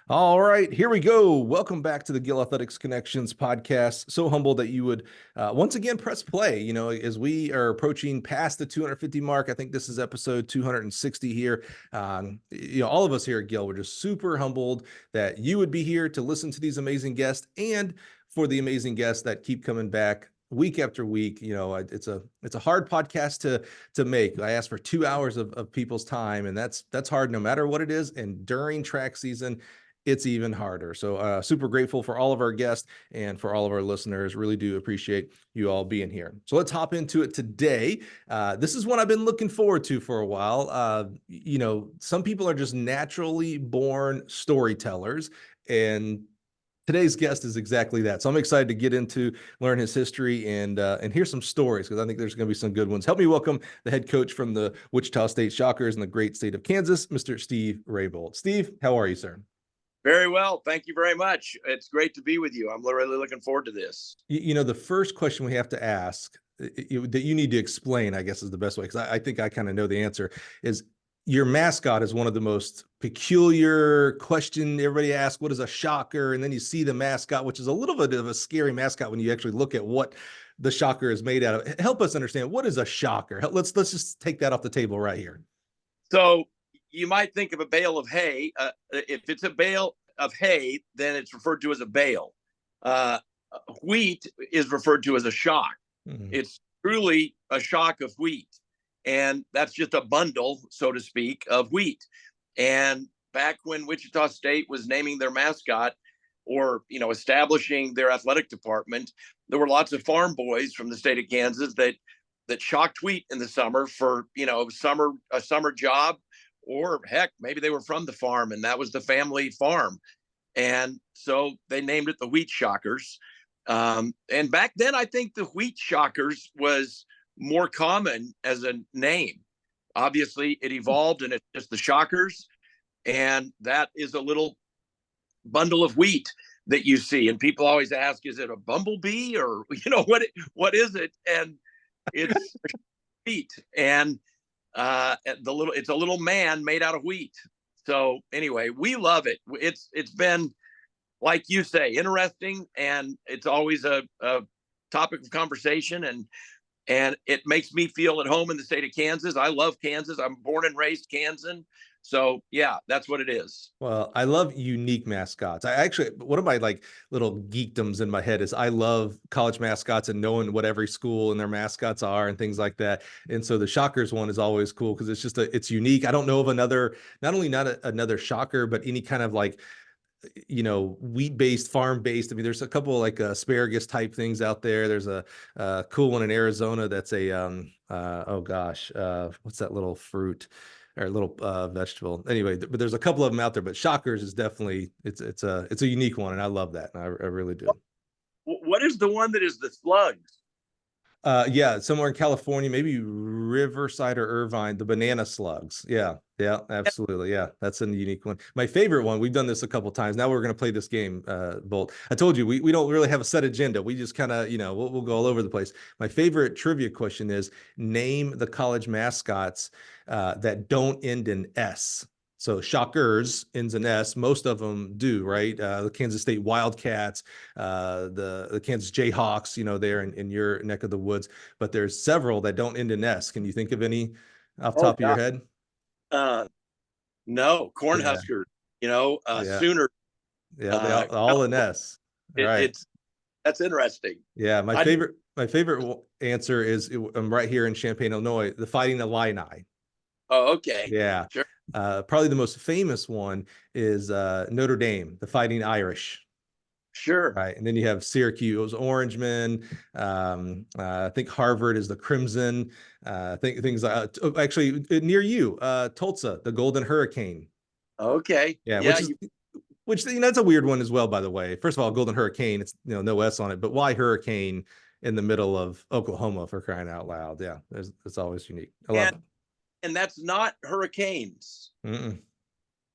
All right, here we go. Welcome back to the Gill Athletics Connections podcast. So humbled that you would once again press play. You know, as we are approaching past the 250 mark, I think this is episode 260 here. All of us here at Gill, we're just super humbled that you would be here to listen to these amazing guests and for the amazing guests that keep coming back week after week. You know, it's a hard podcast to make. I ask for 2 hours of people's time, and that's hard no matter what it is. And during track season, it's even harder. So super grateful for all of our guests and for all of our listeners. Really do appreciate you all being here. So let's hop into it today. This is one I've been looking forward to for a while. Some people are just naturally born storytellers, and today's guest is exactly that. So I'm excited to get into, learn his history and hear some stories, because I think there's going to be some good ones. Help me welcome the head coach from the Wichita State Shockers in the great state of Kansas, Mr. Steve Rainbolt. Steve, how are you, sir? Very well. Thank you very much. It's great to be with you. I'm really looking forward to this. The first question we have to ask that you need to explain, I guess is the best way, because I think I kind of know the answer, is your mascot is one of the most peculiar question everybody asks. What is a shocker? And then you see the mascot, which is a little bit of a scary mascot when you actually look at what the shocker is made out of. Help us understand, what is a shocker? Let's just take that off the table right here. So you might think of a bale of hay. If it's a bale of hay, then it's referred to as a bale. Wheat is referred to as a shock. Mm-hmm. It's truly a shock of wheat. And that's just a bundle, so to speak, of wheat. And back when Wichita State was naming their mascot or, establishing their athletic department, there were lots of farm boys from the state of Kansas that shocked wheat in the summer for, a summer job. Or heck, maybe they were from the farm and that was the family farm. And so they named it the Wheat Shockers. And back then, I think the Wheat Shockers was more common as a name. Obviously, it evolved and it's just the Shockers. And that is a little bundle of wheat that you see. And people always ask, is it a bumblebee or, what is it? And it's wheat. And it's a little man made out of wheat. So anyway, we love it. It's been, like you say, interesting, and it's always a topic of conversation, and it makes me feel at home in the state of Kansas. I love Kansas. I'm born and raised Kansan. So yeah, that's what it is. Well, I love unique mascots. One of my little geekdoms in my head is I love college mascots and knowing what every school and their mascots are and things like that. And so the Shockers one is always cool because it's just it's unique. I don't know of another Shocker, but any kind of wheat-based, farm-based. I mean, there's a couple asparagus type things out there. There's a cool one in Arizona that's a what's that little fruit or little vegetable? Anyway, but there's a couple of them out there. But Shockers is definitely it's a unique one, and I love that. I really do. What is the one that is the slugs? Yeah, somewhere in California, maybe Riverside or Irvine, the banana slugs. Yeah, absolutely. Yeah, that's a unique one. My favorite one, we've done this a couple of times. Now we're going to play this game, Bolt. I told you, we don't really have a set agenda. We just kind of, we'll go all over the place. My favorite trivia question is, name the college mascots that don't end in S. So Shockers ends in S. Most of them do, right? The Kansas State Wildcats, the Kansas Jayhawks, there in your neck of the woods. But there's several that don't end in S. Can you think of any off the top of your head? No, Cornhuskers. Sooner. Yeah, all in S. Right. That's interesting. Yeah, my favorite answer is I'm right here in Champaign, Illinois. The Fighting Illini. Oh, okay. Yeah. Sure. Probably the most famous one is Notre Dame, the Fighting Irish. Sure. Right. And then you have Syracuse Orangemen. I think Harvard is the Crimson. I think things actually near you, Tulsa, the Golden Hurricane. Okay. Yeah. Which that's a weird one as well, by the way. First of all, Golden Hurricane, it's no S on it, but why hurricane in the middle of Oklahoma, for crying out loud? Yeah, it's always unique. I love it. And that's not hurricanes. Mm-mm.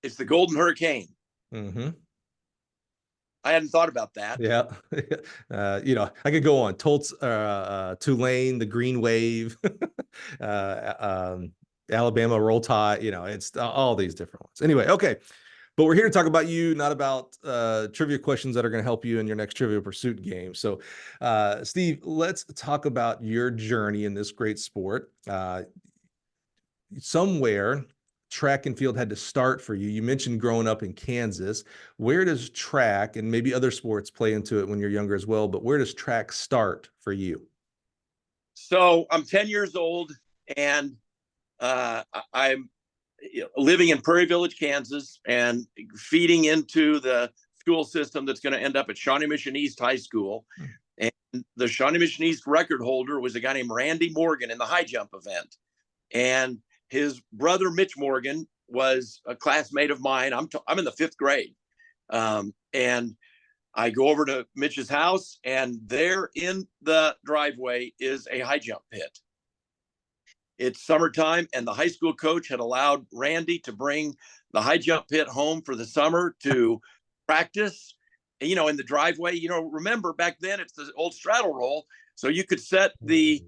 It's the Golden Hurricane. Mm-hmm. I hadn't thought about that. Yeah. I could go on. Tulsa, Tulane, the Green Wave, Alabama Roll Tide, it's all these different ones. Anyway, okay. but we're here to talk about you, not about trivia questions that are going to help you in your next Trivial Pursuit game. So, Steve, let's talk about your journey in this great sport. Somewhere track and field had to start for you. You mentioned growing up in Kansas. Where does track, and maybe other sports play into it when you're younger as well, but where does track start for you? So I'm 10 years old, and I'm living in Prairie Village, Kansas, and feeding into the school system that's going to end up at Shawnee Mission East High School. And the Shawnee Mission East record holder was a guy named Randy Morgan in the high jump event. And his brother, Mitch Morgan, was a classmate of mine. I'm in the 5th grade. And I go over to Mitch's house, and there in the driveway is a high jump pit. It's summertime, and the high school coach had allowed Randy to bring the high jump pit home for the summer to practice, in the driveway. Remember back then it's the old straddle roll. So you could set the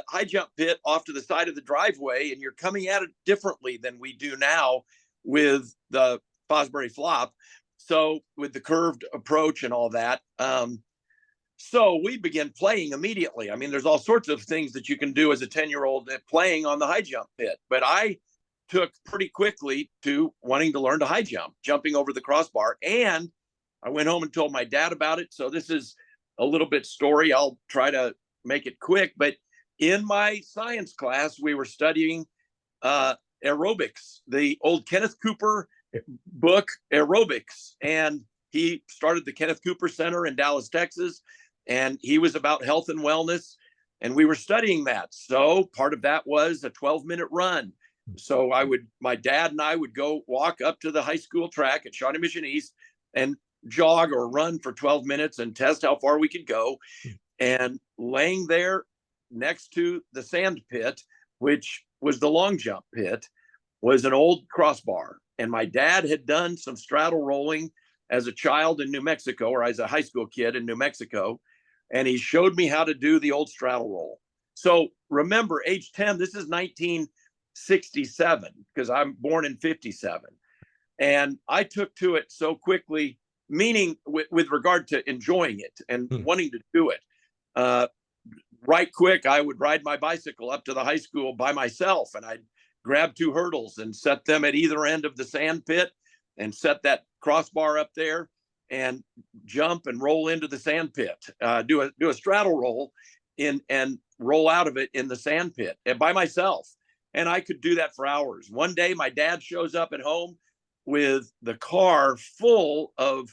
high jump pit off to the side of the driveway, and you're coming at it differently than we do now with the Fosbury flop. So with the curved approach and all that. So we began playing immediately. I mean, there's all sorts of things that you can do as a 10-year-old playing on the high jump pit. But I took pretty quickly to wanting to learn to high jump, jumping over the crossbar. And I went home and told my dad about it. So this is a little bit story. I'll try to make it quick. But in my science class, we were studying aerobics, the old Kenneth Cooper book, Aerobics. And he started the Kenneth Cooper Center in Dallas, Texas. And he was about health and wellness. And we were studying that. So part of that was a 12-minute run. So my dad and I would go walk up to the high school track at Shawnee Mission East and jog or run for 12 minutes and test how far we could go. And laying there next to the sand pit, which was the long jump pit, was an old crossbar. And my dad had done some straddle rolling as a child in New Mexico, or as a high school kid in New Mexico. And he showed me how to do the old straddle roll. So remember, age 10, this is 1967, because I'm born in 57. And I took to it so quickly, meaning with regard to enjoying it and wanting to do it. Right quick, I would ride my bicycle up to the high school by myself, and I'd grab 2 hurdles and set them at either end of the sand pit and set that crossbar up there and jump and roll into the sand pit, do a straddle roll and roll out of it in the sand pit and by myself. And I could do that for hours. One day, my dad shows up at home with the car full of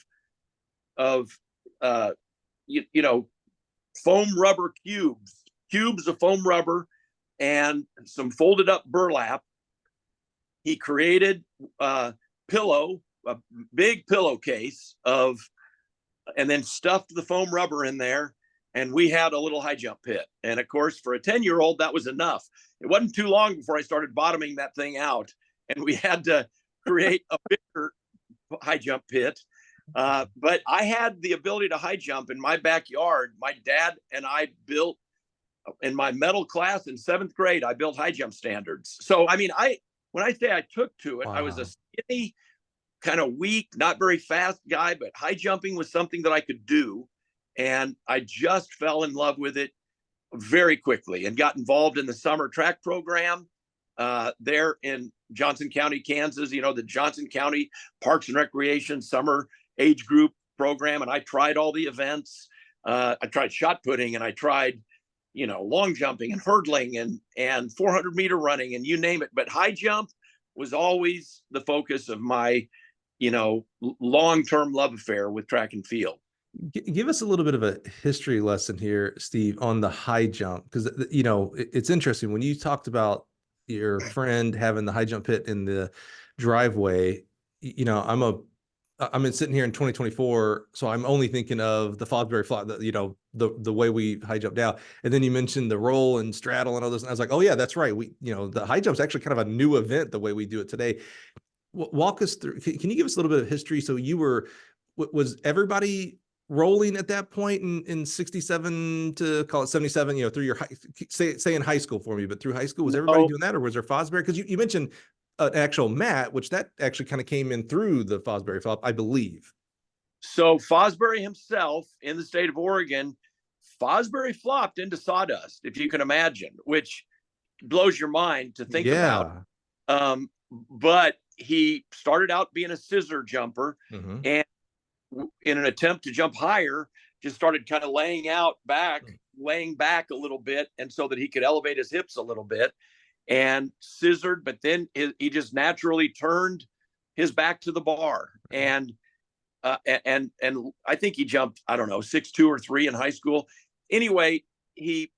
foam rubber cubes of foam rubber and some folded up burlap. He created a big pillowcase and then stuffed the foam rubber in there. And we had a little high jump pit. And of course, for a 10-year-old, that was enough. It wasn't too long before I started bottoming that thing out, and we had to create a bigger high jump pit. But I had the ability to high jump in my backyard. My dad and I built, in my medal class in 7th grade, I built high jump standards. So, I mean, when I say I took to it, wow. I was a skinny, kind of weak, not very fast guy, but high jumping was something that I could do. And I just fell in love with it very quickly and got involved in the summer track program there in Johnson County, Kansas, the Johnson County Parks and Recreation summer age group program. And I tried all the events. I tried shot putting, and I tried, long jumping and hurdling and 400-meter running, and you name it. But high jump was always the focus of my, long-term love affair with track and field. Give us a little bit of a history lesson here, Steve, on the high jump, because it's interesting when you talked about your friend having the high jump pit in the driveway. I'm sitting here in 2024, so I'm only thinking of the Fosbury flop, the way we high jump down. And then you mentioned the roll and straddle and all this, and I was like, oh yeah, that's right. The high jump's actually kind of a new event the way we do it today. Walk us through. Can you give us a little bit of history? So was everybody rolling at that point in 67 to call it 77, through your say in high school for me, but through high school, was everybody doing that, or was there Fosbury? Because you mentioned an actual mat, which that actually kind of came in through the Fosbury flop, I believe. So Fosbury himself in the state of Oregon, Fosbury flopped into sawdust, if you can imagine, which blows your mind to think about. But he started out being a scissor jumper, and in an attempt to jump higher, just started kind of laying back a little bit, and so that he could elevate his hips a little bit, and scissored. But then he just naturally turned his back to the bar, and I think he jumped, I don't know, 6'2" or 6'3" in high school. Anyway, he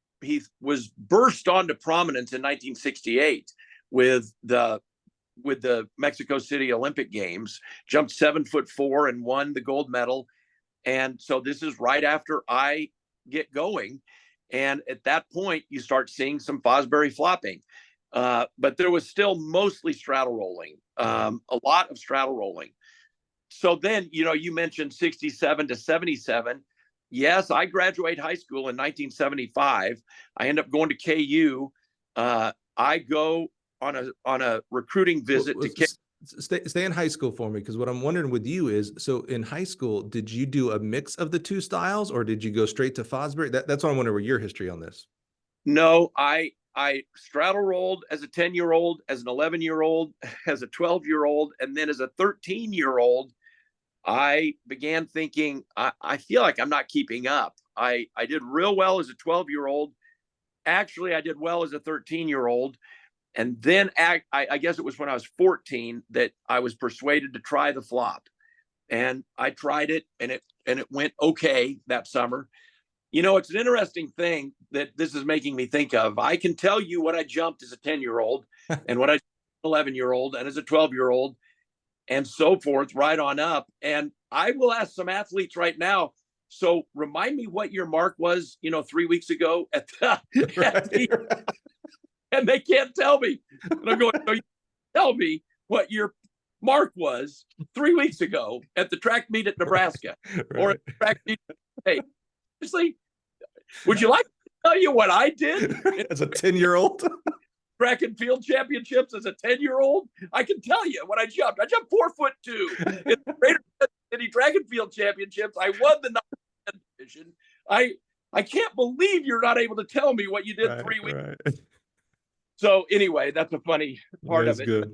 was burst onto prominence in 1968 with the Mexico City Olympic Games, jumped 7'4" and won the gold medal. And so this is right after I get going. And at that point, you start seeing some Fosbury flopping. But there was still mostly straddle rolling, a lot of straddle rolling. So then, you mentioned 67 to 77. Yes, I graduate high school in 1975. I end up going to KU. I go on a recruiting visit to KU. Stay in high school for me, because what I'm wondering with you is, so in high school, did you do a mix of the two styles, or did you go straight to Fosbury? That's what I'm wondering, with your history on this. No, I straddle rolled as a 10-year-old, as an 11-year-old, as a 12-year-old, and then as a 13-year-old, I began thinking, I feel like I'm not keeping up. I did real well as a 12-year-old. Actually, I did well as a 13-year-old. And then I guess it was when I was 14 that I was persuaded to try the flop. And I tried it, and it went okay that summer. It's an interesting thing that this is making me think of. I can tell you what I jumped as a 10-year-old and what I jumped as an 11-year-old and as a 12-year-old and so forth, right on up. And I will ask some athletes right now, so remind me what your mark was, 3 weeks ago at the and they can't tell me. And I'm going, so you tell me what your mark was 3 weeks ago at the track meet at Nebraska or at the track meet. Hey, seriously, would you like to tell you what I did as a 10-year-old? Track and field championships as a 10-year-old? I can tell you what I jumped. I jumped 4'2" in the Greater City Track and Field Championships. I won the division. I can't believe you're not able to tell me what you did 3 weeks. Right. So anyway, that's a funny part of it. Good.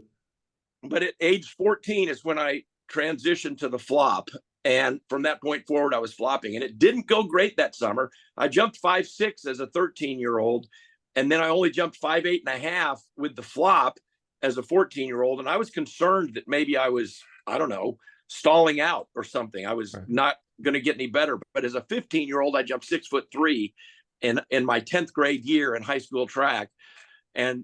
But at age 14 is when I transitioned to the flop. And from that point forward, I was flopping. And it didn't go great that summer. I jumped 5'6" as a 13-year-old. And then I only jumped 5'8.5" with the flop as a 14-year-old. And I was concerned that maybe I was, I don't know, stalling out or something. I was not going to get any better. But as a 15-year-old, I jumped 6'3" in my 10th grade year in high school track. And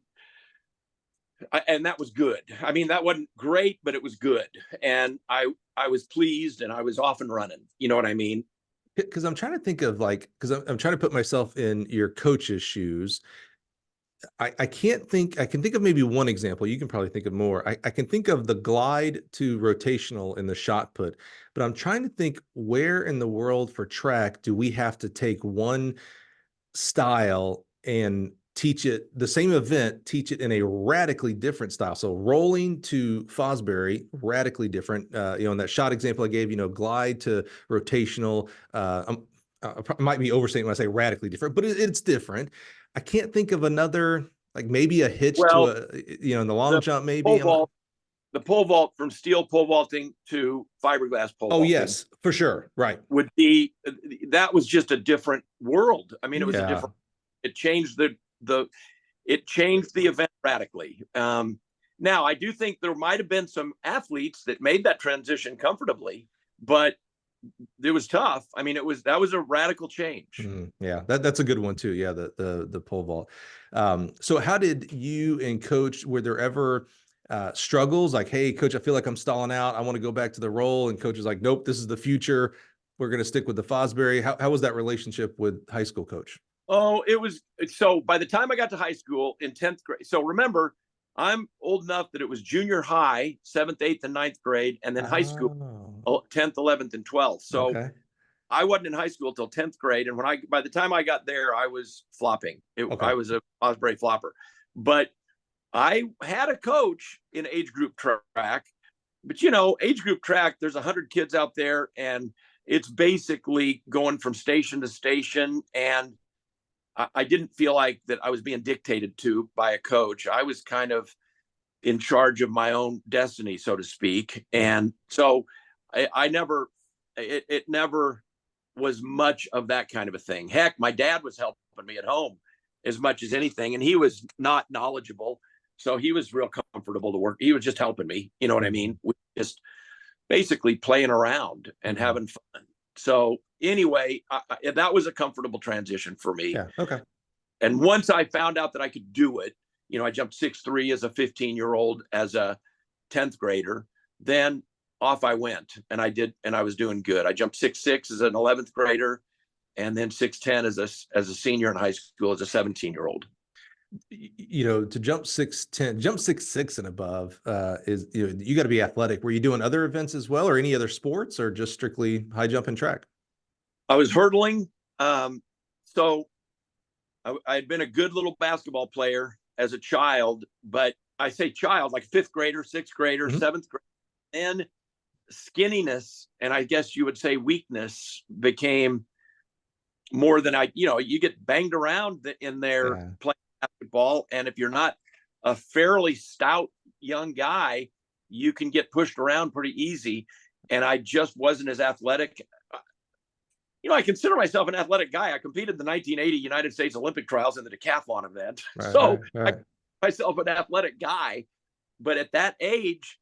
that was good. I mean, that wasn't great, but it was good. And I was pleased, and I was off and running. You know what I mean? Because I'm trying to think of, because I'm trying to put myself in your coach's shoes. I can think of maybe one example. You can probably think of more. I can think of the glide to rotational in the shot put, but I'm trying to think, where in the world for track do we have to take one style and teach it, the same event, teach it in a radically different style? So rolling to Fosbury, radically different. In that shot example I gave, glide to rotational. I might be overstating when I say radically different, but it's different. I can't think of another, like maybe a hitch to in the long jump, maybe. The pole vault, from steel pole vaulting to fiberglass pole vaulting. Oh, yes, for sure. Right. That was just a different world. I mean, it was a different, it changed it changed the event radically. Now, I do think there might have been some athletes that made that transition comfortably, but it was tough. I mean, that was a radical change. Yeah, that's a good one too. Yeah, the pole vault. So how did you and coach, were there ever struggles like, hey, coach, I feel like I'm stalling out, I want to go back to the roll, and coach is like, nope, this is the future, we're going to stick with the Fosbury? How was that relationship with high school coach? Oh, it was. So by the time I got to high school in 10th grade, so remember, I'm old enough that it was junior high, 7th, 8th, and 9th grade, and then high school, 10th, 11th, and 12th. So I wasn't in high school till 10th grade. And by the time I got there, I was flopping. I was a Fosbury flopper. But I had a coach in age group track, but age group track, there's 100 kids out there, and it's basically going from station to station. And I didn't feel like that I was being dictated to by a coach. I was kind of in charge of my own destiny, so to speak. And so I never, it never was much of that kind of a thing. Heck, my dad was helping me at home as much as anything, and he was not knowledgeable. So he was real comfortable to work. He was just helping me. You know what I mean? We just basically playing around and having fun. So anyway, that was a comfortable transition for me. Yeah. Okay. And once I found out that I could do it, I jumped 6'3" as a 15-year-old, as a 10th grader, then off I went, and I did, and I was doing good. I jumped 6'6" as an 11th grader, and then 6'10" as a senior in high school as a 17-year-old. To jump 6'10", jump 6'6" and above is, you got to be athletic. Were you doing other events as well, or any other sports, or just strictly high jump and track? I was hurdling. So I had been a good little basketball player as a child, but I say child, like 5th grader, 6th grader, 7th grader. Then skinniness, and I guess you would say weakness, became more than you get banged around in there playing basketball. And if you're not a fairly stout young guy, you can get pushed around pretty easy. And I just wasn't as athletic. I consider myself an athletic guy. I competed in the 1980 United States Olympic trials in the decathlon event. Right. I consider myself an athletic guy. But at that age,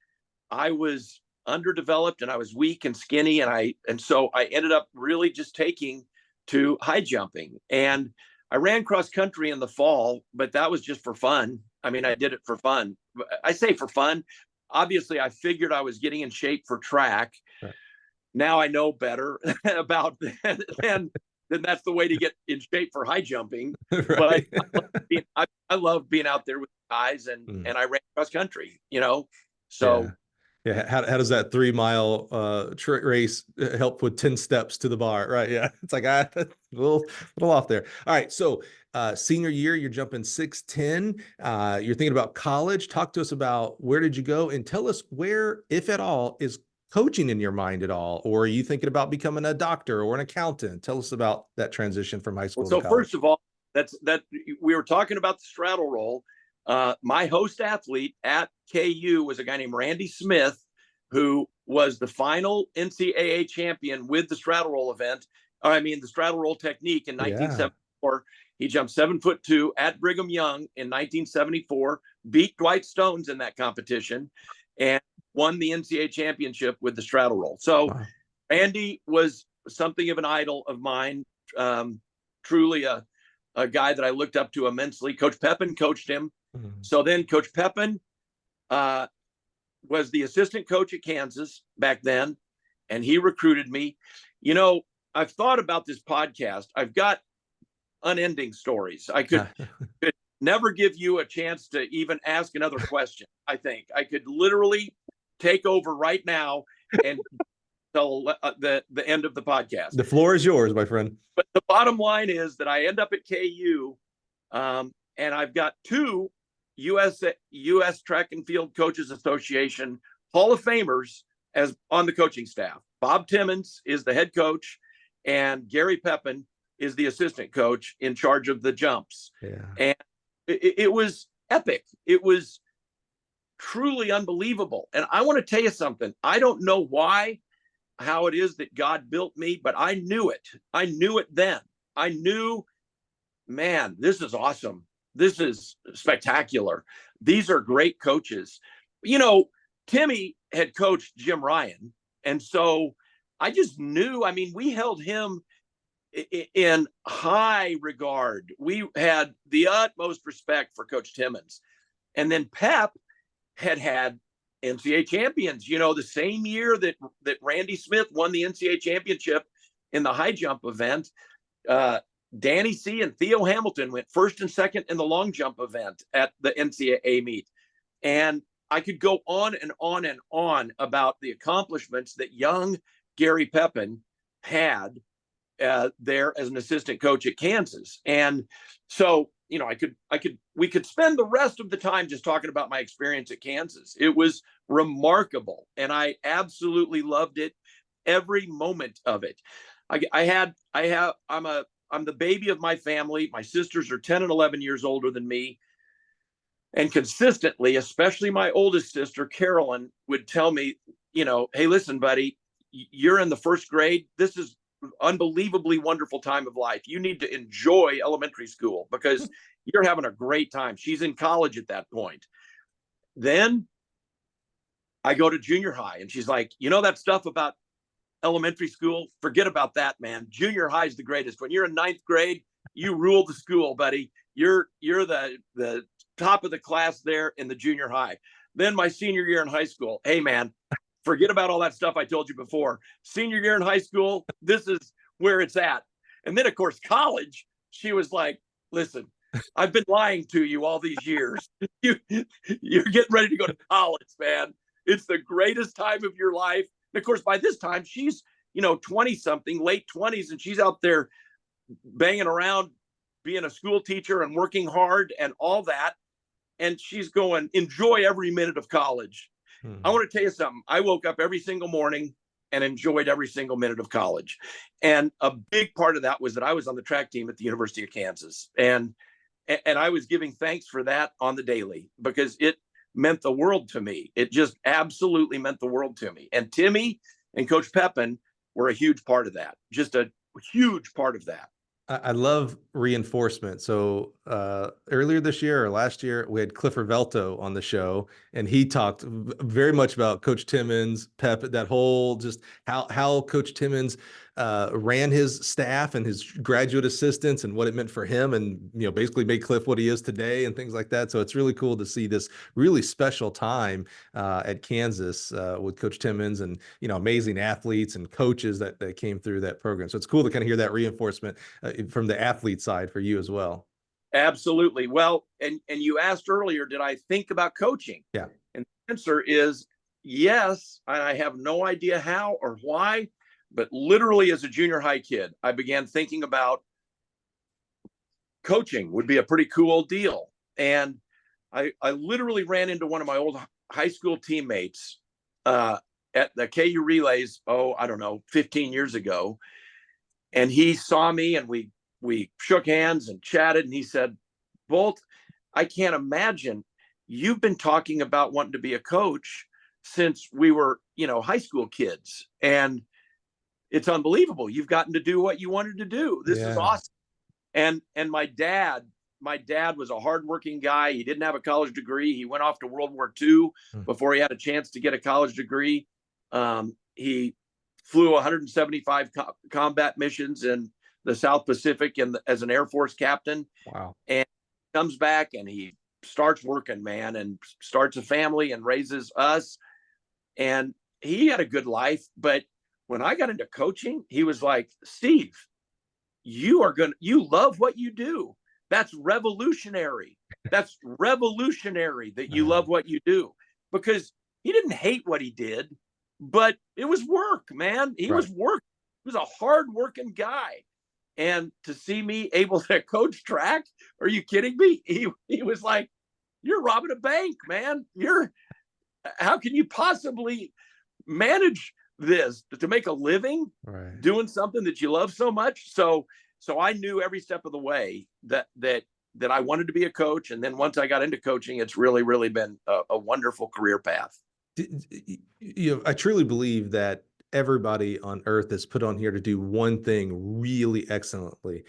I was underdeveloped, and I was weak and skinny. And so I ended up really just taking to high jumping. And I ran cross country in the fall, but that was just for fun. I mean, I did it for fun. I say for fun. Obviously, I figured I was getting in shape for track. Right. Now I know better about that. Then that's the way to get in shape for high jumping. Right. But I love being out there with guys, and I ran cross country, so. Yeah. How does that 3-mile race help with 10 steps to the bar? Right. Yeah. It's like a little off there. All right. So senior year, you're jumping 6'10". You're thinking about college. Talk to us about, where did you go, and tell us where, if at all, is coaching in your mind at all, or are you thinking about becoming a doctor or an accountant? Tell us about that transition from high school to college. First of all, that we were talking about the straddle roll. My host athlete at KU was a guy named Randy Smith, who was the final NCAA champion with the straddle roll the straddle roll technique in 1974. He jumped 7'2" at Brigham Young in 1974, beat Dwight Stones in that competition, and won the NCAA championship with the straddle roll. So Randy was something of an idol of mine, truly a guy that I looked up to immensely. Coach Pepin coached him. So then Coach Pepin was the assistant coach at Kansas back then, and he recruited me. I've thought about this podcast. I've got unending stories. I could never give you a chance to even ask another question. I think I could literally take over right now and tell the end of the podcast. The floor is yours, my friend. But the bottom line is that I end up at KU, and I've got 2 U.S. Track and Field Coaches Association Hall of Famers as on the coaching staff. Bob Timmons is the head coach, and Gary Pepin is the assistant coach in charge of the jumps. Yeah. And it was epic. It was truly unbelievable. And I want to tell you something. I don't know how it is that God built me, but I knew it. I knew it then. I knew, man, this is awesome. This is spectacular. These are great coaches. Timmy had coached Jim Ryan. And so I just knew, we held him in high regard. We had the utmost respect for Coach Timmons. And then Pep had NCAA champions, the same year that Randy Smith won the NCAA championship in the high jump event. Danny C. and Theo Hamilton went first and second in the long jump event at the NCAA meet. And I could go on and on and on about the accomplishments that young Gary Pepin had there as an assistant coach at Kansas. And so, we could spend the rest of the time just talking about my experience at Kansas. It was remarkable, and I absolutely loved it, every moment of it. I'm the baby of my family. My sisters are 10 and 11 years older than me. And consistently, especially my oldest sister, Carolyn, would tell me, hey, listen, buddy, you're in the first grade. This is unbelievably wonderful time of life. You need to enjoy elementary school because you're having a great time. She's in college at that point. Then I go to junior high and she's like, that stuff about elementary school, forget about that, man. Junior high is the greatest. When you're in ninth grade, you rule the school, buddy. You're the top of the class there in the junior high. Then my senior year in high school, hey man, forget about all that stuff I told you before. Senior year in high school, this is where it's at. And then of course, college, she was like, listen, I've been lying to you all these years. You're getting ready to go to college, man. It's the greatest time of your life. And of course, by this time, she's, 20 something, late 20s, and she's out there banging around, being a school teacher and working hard and all that. And she's going, enjoy every minute of college. I want to tell you something. I woke up every single morning and enjoyed every single minute of college. And a big part of that was that I was on the track team at the University of Kansas. And I was giving thanks for that on the daily because it meant the world to me. It just absolutely meant the world to me. And Timmy and Coach Pepin were a huge part of that, just a huge part of that. I love reinforcement. So earlier this year or last year, we had Clifford Velto on the show, and he talked very much about Coach Timmons, Pep, that whole just how Coach Timmons ran his staff and his graduate assistants and what it meant for him, and basically made Cliff what he is today and things like that. So it's really cool to see this really special time at Kansas with Coach Timmons and amazing athletes and coaches that came through that program. So it's cool to kind of hear that reinforcement from the athlete side for you as well. Absolutely. Well, and you asked earlier, did I think about coaching? Yeah. And the answer is yes. And I have no idea how or why, but literally as a junior high kid, I began thinking about coaching would be a pretty cool deal. And I literally ran into one of my old high school teammates at the KU relays, 15 years ago. And he saw me and we shook hands and chatted, and he said, Bolt, I can't imagine you've been talking about wanting to be a coach since we were, high school kids. And it's unbelievable. You've gotten to do what you wanted to do. This is awesome. And my dad was a hardworking guy. He didn't have a college degree. He went off to World War II before he had a chance to get a college degree. He flew 175 combat missions in the South Pacific as an Air Force captain. Wow. And comes back and he starts working, man, and starts a family and raises us. And he had a good life. But when I got into coaching, he was like, Steve, you love what you do. That's revolutionary. That's revolutionary that you love what you do. Because he didn't hate what he did, but it was work, man. He was work. He was a hard-working guy. And to see me able to coach track, are you kidding me? He was like, you're robbing a bank, man. How can you possibly manage this to make a living doing something that you love so much? So I knew every step of the way that I wanted to be a coach. And then once I got into coaching, it's really, really been a wonderful career path. I truly believe that everybody on earth is put on here to do one thing really excellently.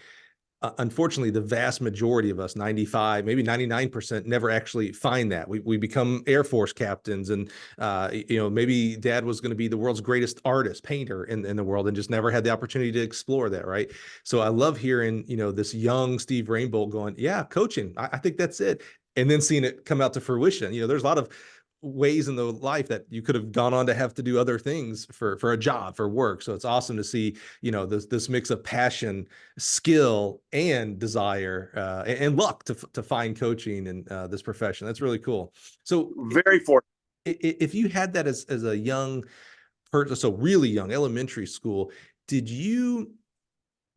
Unfortunately, the vast majority of us, 95, maybe 99%, never actually find that. We become Air Force captains, and maybe dad was going to be the world's greatest artist, painter in the world, and just never had the opportunity to explore that, right? So I love hearing, this young Steve Rainbolt going, yeah, coaching, I think that's it. And then seeing it come out to fruition. There's a lot of ways in the life that you could have gone on to have to do other things for a job, for work. So it's awesome to see, this mix of passion, skill, and desire, and luck to find coaching in this profession. That's really cool. So very fortunate. If you had that as a young person, so really young, elementary school, did you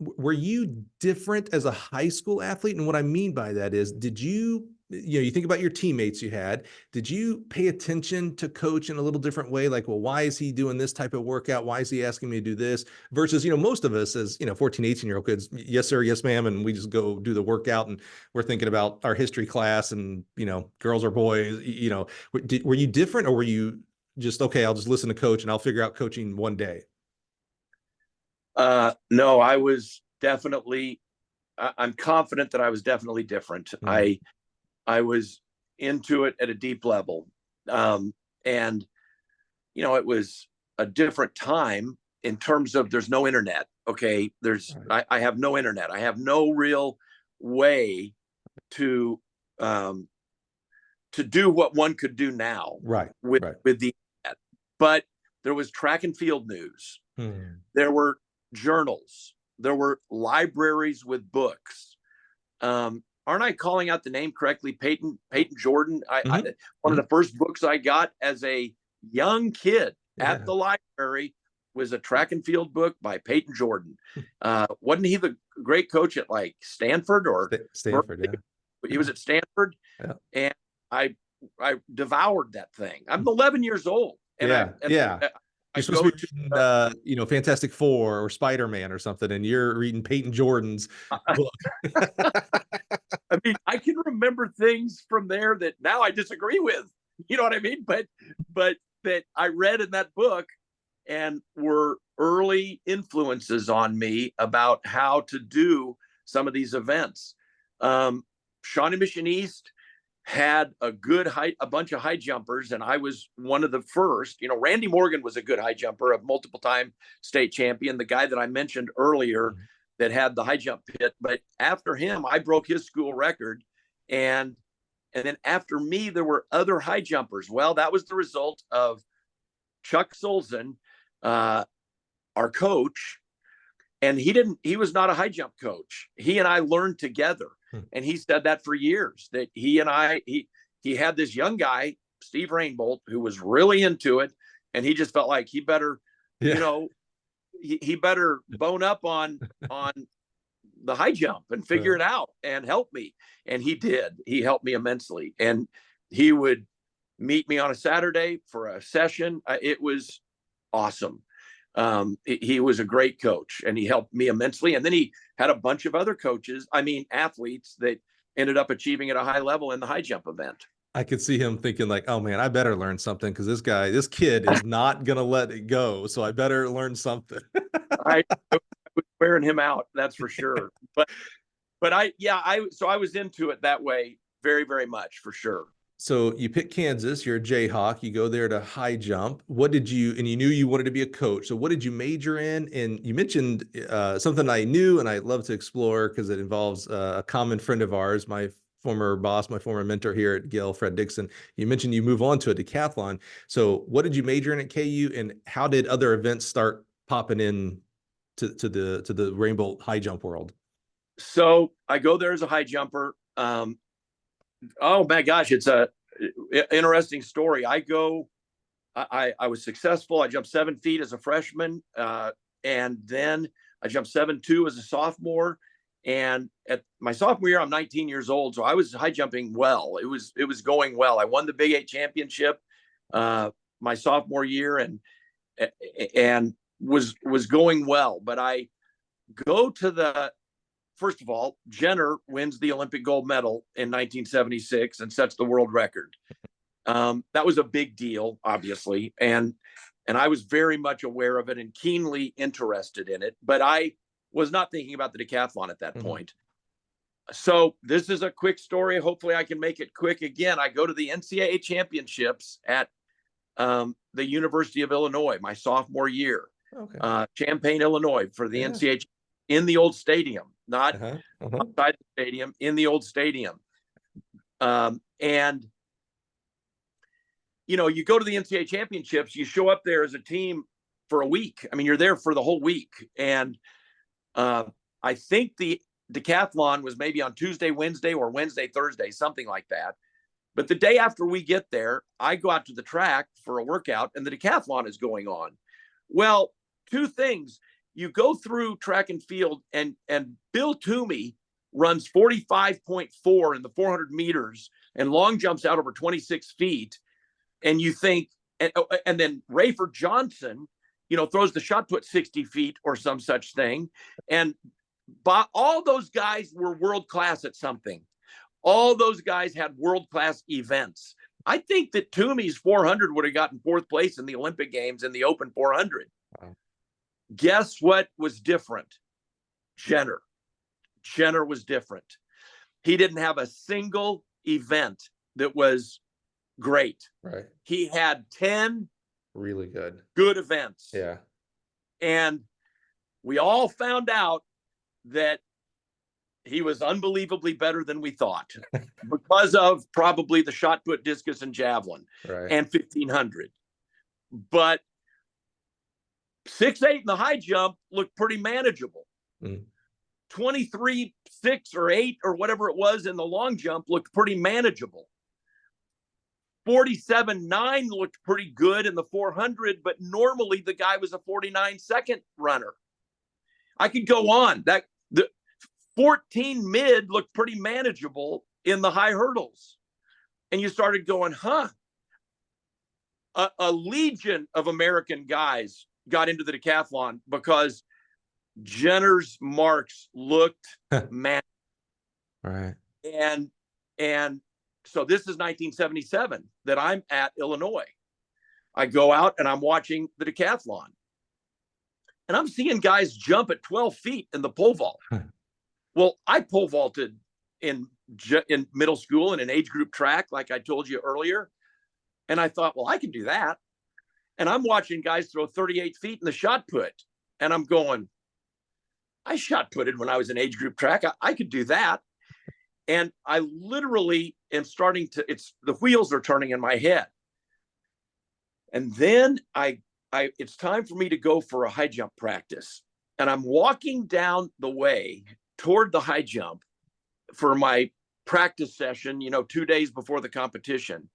Were you different as a high school athlete? And what I mean by that is, did you, you think about your teammates you had, did you pay attention to coach in a little different way? Like, well, why is he doing this type of workout? Why is he asking me to do this? Versus, most of us as, 14, 18-year-old kids, yes, sir, yes, ma'am. And we just go do the workout and we're thinking about our history class and, girls or boys, were you different, or were you just, okay, I'll just listen to coach and I'll figure out coaching one day? No, I was definitely, I'm confident that I was definitely different. I was into it at a deep level. And, it was a different time in terms of there's no internet. Okay. I have no internet. I have no real way to do what one could do now with the internet. But there was track and field news. There were journals. There were libraries with books. Aren't I calling out the name correctly? Peyton Jordan. One of the first books I got as a young kid at the library was a track and field book by Peyton Jordan. Wasn't he the great coach at like Stanford or Stanford? Yeah. He was at Stanford, and I devoured that thing. I'm 11 years old, and you're supposed to be reading, Fantastic Four or Spider-Man or something, and you're reading Peyton Jordan's book. I mean, I can remember things from there that now I disagree with. You know what I mean? But that I read in that book and were early influences on me about how to do some of these events. Shawnee Mission East had a bunch of high jumpers, and I was one of the first. Randy Morgan was a good high jumper, a multiple-time state champion, the guy that I mentioned earlier that had the high jump pit. But after him, I broke his school record, and then after me, there were other high jumpers. Well, that was the result of Chuck Solzhen, our coach, and he was not a high jump coach. He and I learned together. And he said that for years, that he had this young guy, Steve Rainbolt, who was really into it. And he just felt like he better, he better bone up on the high jump and figure it out and help me. And he did. He helped me immensely. And he would meet me on a Saturday for a session. It was awesome. He was a great coach, and he helped me immensely. And then he had a bunch of other athletes that ended up achieving at a high level in the high jump event. I could see him thinking like, oh man, I better learn something, because this kid is not going to let it go. So I better learn something. I was wearing him out. That's for sure. But I was into it that way very, very much, for sure. So you pick Kansas, you're a Jayhawk, you go there to high jump. And you knew you wanted to be a coach. So what did you major in? And you mentioned something I knew and I love to explore, because it involves a common friend of ours, my former boss, my former mentor here at Gill, Fred Dixon. You mentioned you move on to a decathlon. So what did you major in at KU, and how did other events start popping in to the Rainbolt high jump world? So I go there as a high jumper. Oh my gosh, it's a interesting story. I was successful. I jumped 7 feet as a freshman, and then I jumped 7.2 as a sophomore. And at my sophomore year, I'm 19 years old, so I was high jumping well. It was going well. I won the Big 8 championship my sophomore year, and was going well. But I go to first of all, Jenner wins the Olympic gold medal in 1976 and sets the world record. That was a big deal, obviously. And I was very much aware of it and keenly interested in it, but I was not thinking about the decathlon at that point. So this is a quick story. Hopefully I can make it quick again. I go to the NCAA championships at the University of Illinois, my sophomore year, Champaign, Illinois, for the NCAA in the old stadium, not outside the stadium, in the old stadium. And, you go to the NCAA championships, you show up there as a team for a week. I mean, you're there for the whole week. And I think the decathlon was maybe on Tuesday, Wednesday, or Wednesday, Thursday, something like that. But the day after we get there, I go out to the track for a workout, and the decathlon is going on. Well, two things. you go through track and field, and Bill Toomey runs 45.4 in the 400 meters and long jumps out over 26 feet. And you think, and then Rayford Johnson, throws the shot put 60 feet or some such thing. And all those guys were world-class at something. All those guys had world-class events. I think that Toomey's 400 would have gotten fourth place in the Olympic Games in the open 400. Wow. Guess what was different? Jenner. Jenner was different. He didn't have a single event that was great. Right. He had 10 really good events. Yeah. And we all found out that he was unbelievably better than we thought because of probably the shot put, discus, and javelin, right, and 1500. But 6'8" in the high jump looked pretty manageable. 23, 6 or 8 or whatever it was in the long jump looked pretty manageable. 47.9 looked pretty good in the 400, but normally the guy was a 49-second runner. I could go on. The 14 mid looked pretty manageable in the high hurdles. And you started going, a legion of American guys got into the decathlon because Jenner's marks looked mad. Right. And so this is 1977 that I'm at Illinois. I go out and I'm watching the decathlon. And I'm seeing guys jump at 12 feet in the pole vault. Well, I pole vaulted in middle school in an age group track, like I told you earlier. And I thought, well, I can do that. And I'm watching guys throw 38 feet in the shot put. And I'm going, I shot putted when I was in age group track. I could do that. And I literally am starting to, the wheels are turning in my head. And then it's time for me to go for a high jump practice. And I'm walking down the way toward the high jump for my practice session, 2 days before the competition.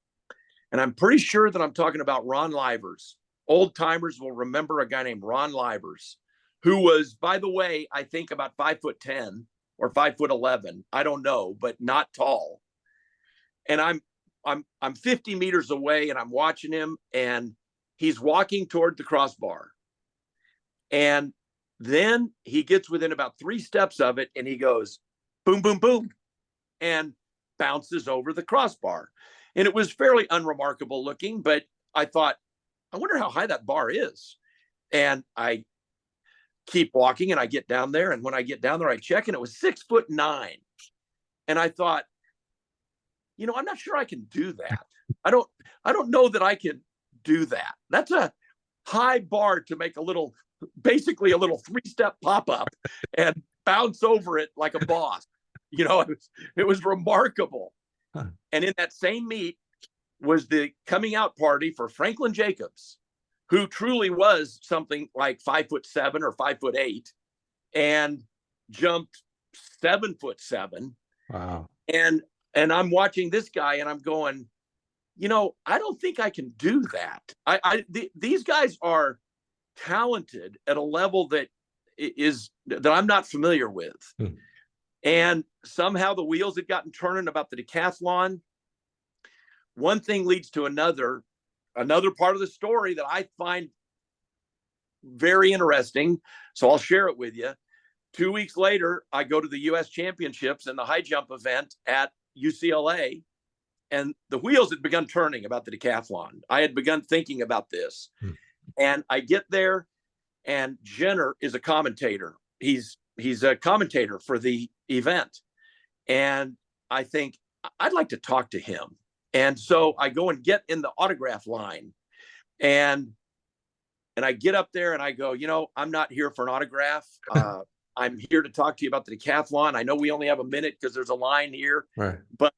And I'm pretty sure that I'm talking about Ron Livers. Old timers will remember a guy named Ron Livers, who was, by the way, I think about 5'10" or 5'11". I don't know, but not tall. And I'm 50 meters away and I'm watching him, and he's walking toward the crossbar. And then he gets within about 3 steps of it and he goes, boom, boom, boom, and bounces over the crossbar. And it was fairly unremarkable looking, but I thought, I wonder how high that bar is. And I keep walking and I get down there. And when I get down there, I check, and it was 6'9". And I thought, I'm not sure I can do that. I don't know that I can do that. That's a high bar to make basically a little 3-step pop-up and bounce over it like a boss. It was remarkable. Huh. And in that same meet was the coming out party for Franklin Jacobs, who truly was something like 5'7" or 5'8", and jumped 7'7". Wow. And I'm watching this guy and I'm going, I don't think I can do that. These guys are talented at a level that I'm not familiar with. And somehow the wheels had gotten turning about the decathlon. One thing leads to another part of the story that I find very interesting. So I'll share it with you. 2 weeks later, I go to the U.S. Championships in the high jump event at UCLA, and the wheels had begun turning about the decathlon. I had begun thinking about this. And I get there, and Jenner is a commentator. He's a commentator for the event. And I think, I'd like to talk to him. And so I go and get in the autograph line, and I get up there and I go, I'm not here for an autograph. I'm here to talk to you about the decathlon. I know we only have a minute because there's a line here, right? But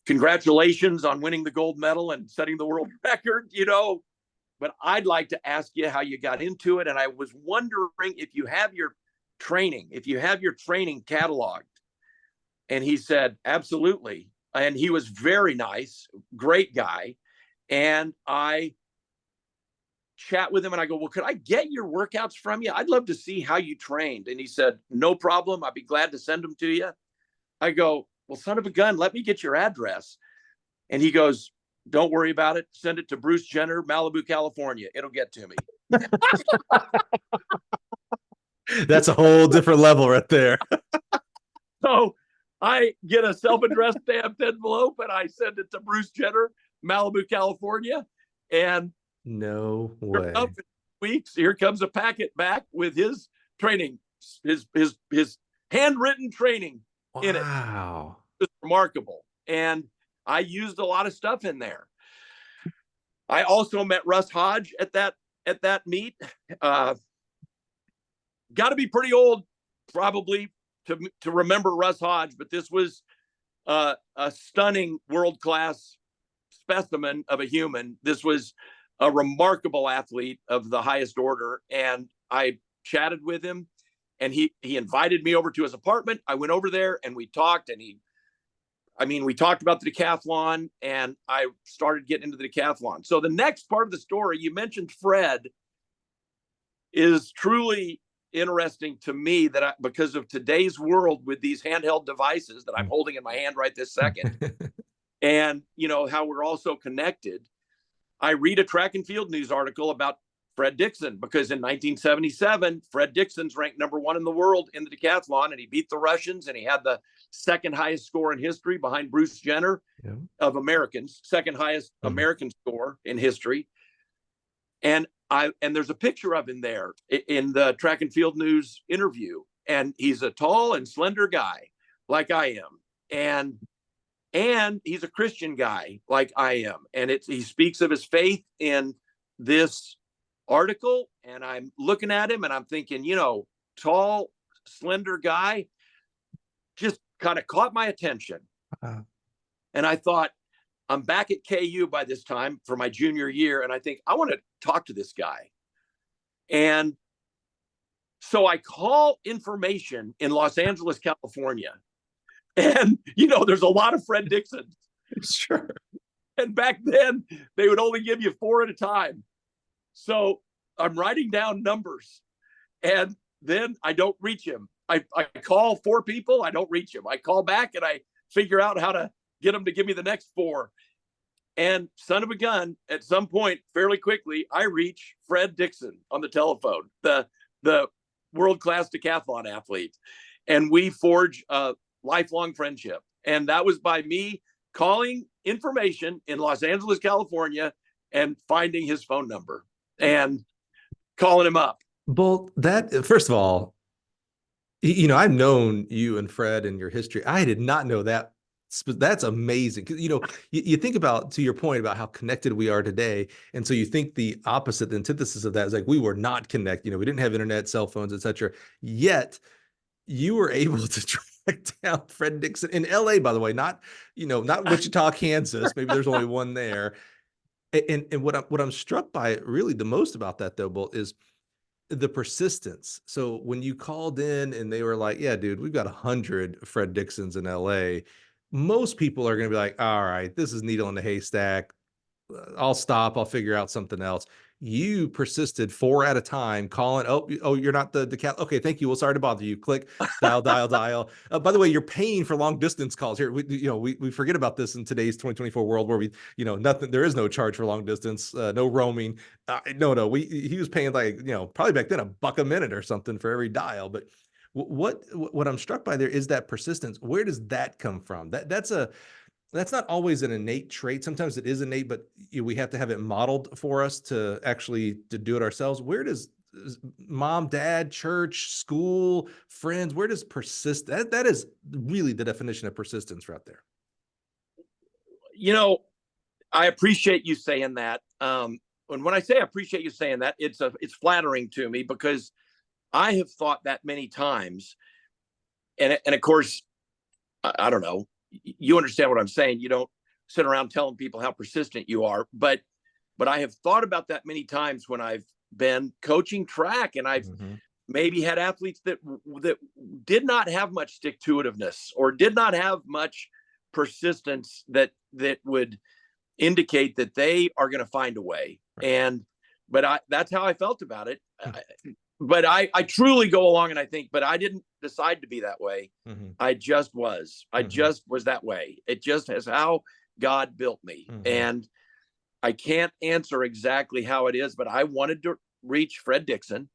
congratulations on winning the gold medal and setting the world record, but I'd like to ask you how you got into it. And I was wondering if you have your training cataloged. And he said, absolutely. And he was very nice, great guy. And I chat with him and I go, well, could I get your workouts from you? I'd love to see how you trained. And he said, no problem. I'd be glad to send them to you. I go, well, son of a gun, let me get your address. And he goes, don't worry about it. Send it to Bruce Jenner, Malibu, California. It'll get to me. That's a whole different level right there. So I get a self-addressed stamped envelope and I send it to Bruce Jenner, Malibu, California. And no way. Up in weeks, here comes a packet back with his training, his handwritten training in it. Wow. It's remarkable. And I used a lot of stuff in there. I also met Russ Hodge at that meet. Got to be pretty old, probably, to remember Russ Hodge, but this was a stunning world-class specimen of a human. This was a remarkable athlete of the highest order, and I chatted with him, and he invited me over to his apartment. I went over there, and we talked, and we talked about the decathlon, and I started getting into the decathlon. So the next part of the story, you mentioned Fred, is truly interesting to me because of today's world with these handheld devices that I'm holding in my hand right this second, and how we're also connected. I read a track and field news article about Fred Dixon, because in 1977, Fred Dixon's ranked #1 in the world in the decathlon, and he beat the Russians, and he had the second highest score in history behind Bruce Jenner of Americans, second highest American score in history. And there's a picture of him there in the track and field news interview, and he's a tall and slender guy like I am, and he's a Christian guy like I am, and he speaks of his faith in this article, and I'm looking at him and I'm thinking, tall, slender guy, just kind of caught my attention. And I thought, I'm back at KU by this time for my junior year, and I think I want to talk to this guy. And so I call information in Los Angeles, California, and there's a lot of Fred Dixons. Sure. And back then they would only give you 4 at a time. So I'm writing down numbers, and then I don't reach him. I call 4 people. I don't reach him. I call back and I figure out how to get him to give me the next 4. And son of a gun, at some point, fairly quickly, I reach Fred Dixon on the telephone, the world-class decathlon athlete. And we forge a lifelong friendship. And that was by me calling information in Los Angeles, California, and finding his phone number and calling him up. Well, that, first of all, I've known you and Fred and your history. I did not know that. That's amazing. You think about, to your point about how connected we are today. And so you think the opposite, the antithesis of that is like, we were not connected. We didn't have internet, cell phones, etc. Yet you were able to track down Fred Dixon in LA, by the way, not Wichita, Kansas. Maybe there's only one there. And what I'm struck by really the most about that, though, Bolt, is the persistence. So when you called in and they were like, yeah, dude, we've got 100 Fred Dixons in LA, most people are going to be like, all right, this is needle in the haystack. I'll stop. I'll figure out something else. You persisted 4 at a time, calling. Oh, you're not the cat. Okay, thank you. Well, sorry to bother you. Click, dial. By the way, you're paying for long distance calls here. We forget about this in today's 2024 world where nothing. There is no charge for long distance, no roaming. No. He was paying like probably back then $1 a minute or something for every dial. But what I'm struck by there is that persistence. Where does that come from? That's not always an innate trait. Sometimes it is innate, but we have to have it modeled for us to do it ourselves. Where does mom, dad, church, school, friends, where does persist? That is really the definition of persistence right there. I appreciate you saying that. And when I say I appreciate you saying that, it's flattering to me, because I have thought that many times. And of course, I don't know. You understand what I'm saying. You don't sit around telling people how persistent you are, but I have thought about that many times when I've been coaching track, and I've maybe had athletes that did not have much stick-to-itiveness or did not have much persistence that would indicate that they are going to find a way. Right. And that's how I felt about it. But I truly go along and I think, but I didn't decide to be that way. I just was. I just was that way. It just is how God built me. And I can't answer exactly how it is, but I wanted to reach Fred Dixon.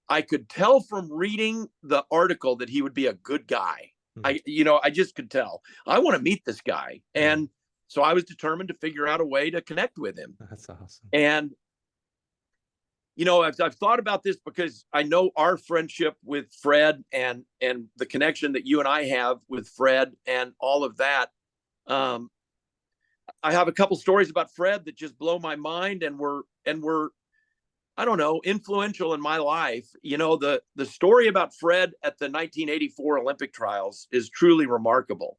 I could tell from reading the article that he would be a good guy. I just could tell. I want to meet this guy. And so I was determined to figure out a way to connect with him. That's awesome. And, I've thought about this because I know our friendship with Fred and the connection that you and I have with Fred and all of that. I have a couple stories about Fred that just blow my mind and were, I don't know, influential in my life. The story about Fred at the 1984 Olympic trials is truly remarkable.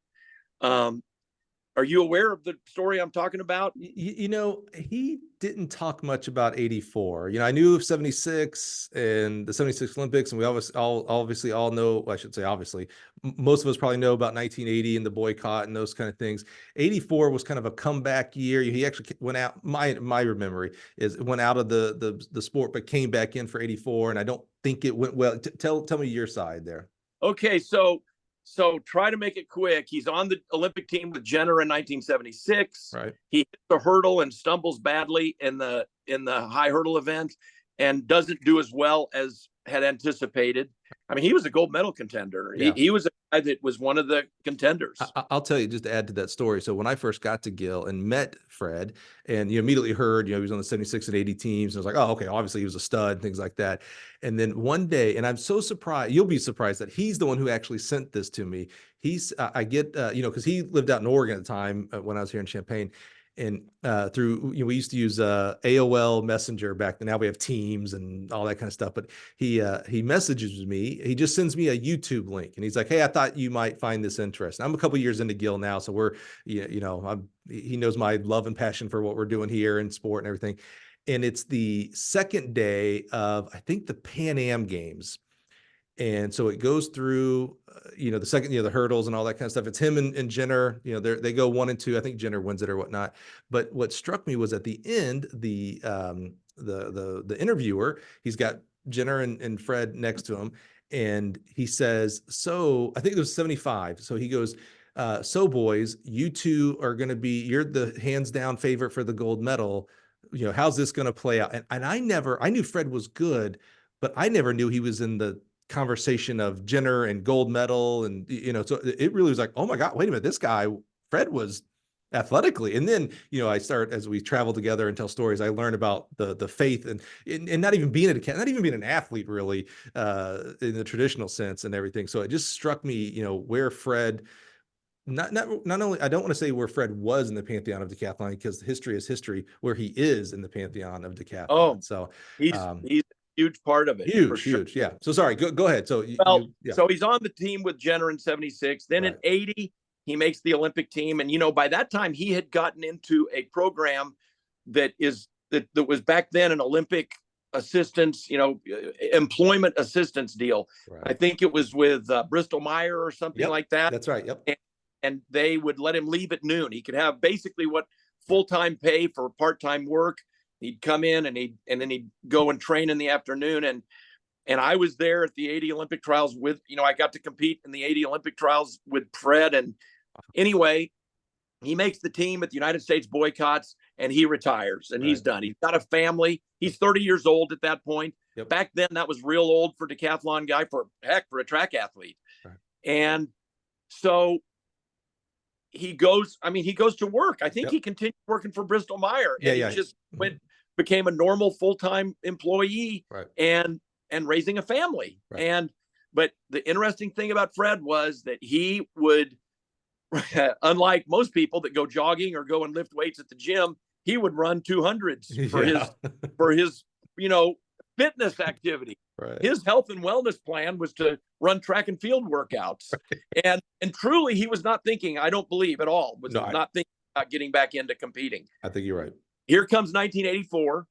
Are you aware of the story I'm talking about? He didn't talk much about 84. I knew of 76 and the 76 Olympics, and we obviously all know, I should say obviously, most of us probably know about 1980 and the boycott and those kind of things. 84 was kind of a comeback year. He actually went out, my memory is went out of the sport, but came back in for 84, and I don't think it went well. Tell me your side there. Okay, so try to make it quick. He's on the Olympic team with Jenner in 1976. Right. He hits the hurdle and stumbles badly in the high hurdle event and doesn't do as well as had anticipated. I mean, he was a gold medal contender. Yeah. He was a guy that was one of the contenders. I'll tell you, just to add to that story. So when I first got to Gill and met Fred, and you immediately heard, he was on the 76 and 80 teams. And I was like, oh, okay, obviously he was a stud and things like that. And then one day, and I'm so surprised, you'll be surprised that he's the one who actually sent this to me. I get, because he lived out in Oregon at the time when I was here in Champaign. And through, we used to use AOL Messenger back then. Now we have Teams and all that kind of stuff. But he messages me. He just sends me a YouTube link, and he's like, "Hey, I thought you might find this interesting." I'm a couple years into Gill now, so we're, he knows my love and passion for what we're doing here in sport and everything. And it's the second day of, I think, the Pan Am Games. And so it goes through, the second, the hurdles and all that kind of stuff. It's him and Jenner, they go 1 and 2. I think Jenner wins it or whatnot. But what struck me was at the end, the interviewer, he's got Jenner and Fred next to him. And he says, so I think it was 75. So he goes, so boys, you two are going to you're the hands down favorite for the gold medal. How's this going to play out? And I knew Fred was good, but I never knew he was in the conversation of Jenner and gold medal. And, so it really was like, oh my God, wait a minute, this guy, Fred, was athletically. And then, as we travel together and tell stories, I learn about the faith and not even being an athlete really, in the traditional sense and everything. So it just struck me, where Fred, not only, I don't want to say where Fred was in the pantheon of decathlon, because history is history, where he is in the pantheon of decathlon. Oh, so he's huge part of it. Huge. Yeah. So sorry, go ahead. So, so he's on the team with Jenner in 76. Then in 80, he makes the Olympic team. And, by that time he had gotten into a program that was back then an Olympic assistance, employment assistance deal. Right. I think it was with Bristol Meyer or something like that. That's right. Yep. And they would let him leave at noon. He could have basically what full-time pay for part-time work. He'd come in and then he'd go and train in the afternoon. And I was there at the 80 Olympic trials with, I got to compete in the 80 Olympic trials with Fred. And anyway, he makes the team at the United States boycotts and he retires and he's done. He's got a family. He's 30 years old at that point. Yep. Back then that was real old for decathlon guy, for a track athlete. Right. And so he goes to work. I think he continued working for Bristol Meyer. And he just became a normal full-time employee and raising a family. Right. But the interesting thing about Fred was that he would, unlike most people that go jogging or go and lift weights at the gym, he would run 200s for his fitness activity. Right. His health and wellness plan was to run track and field workouts. Right. And truly he was not thinking, I don't believe at all, not thinking about getting back into competing. I think you're right. Here comes 1984,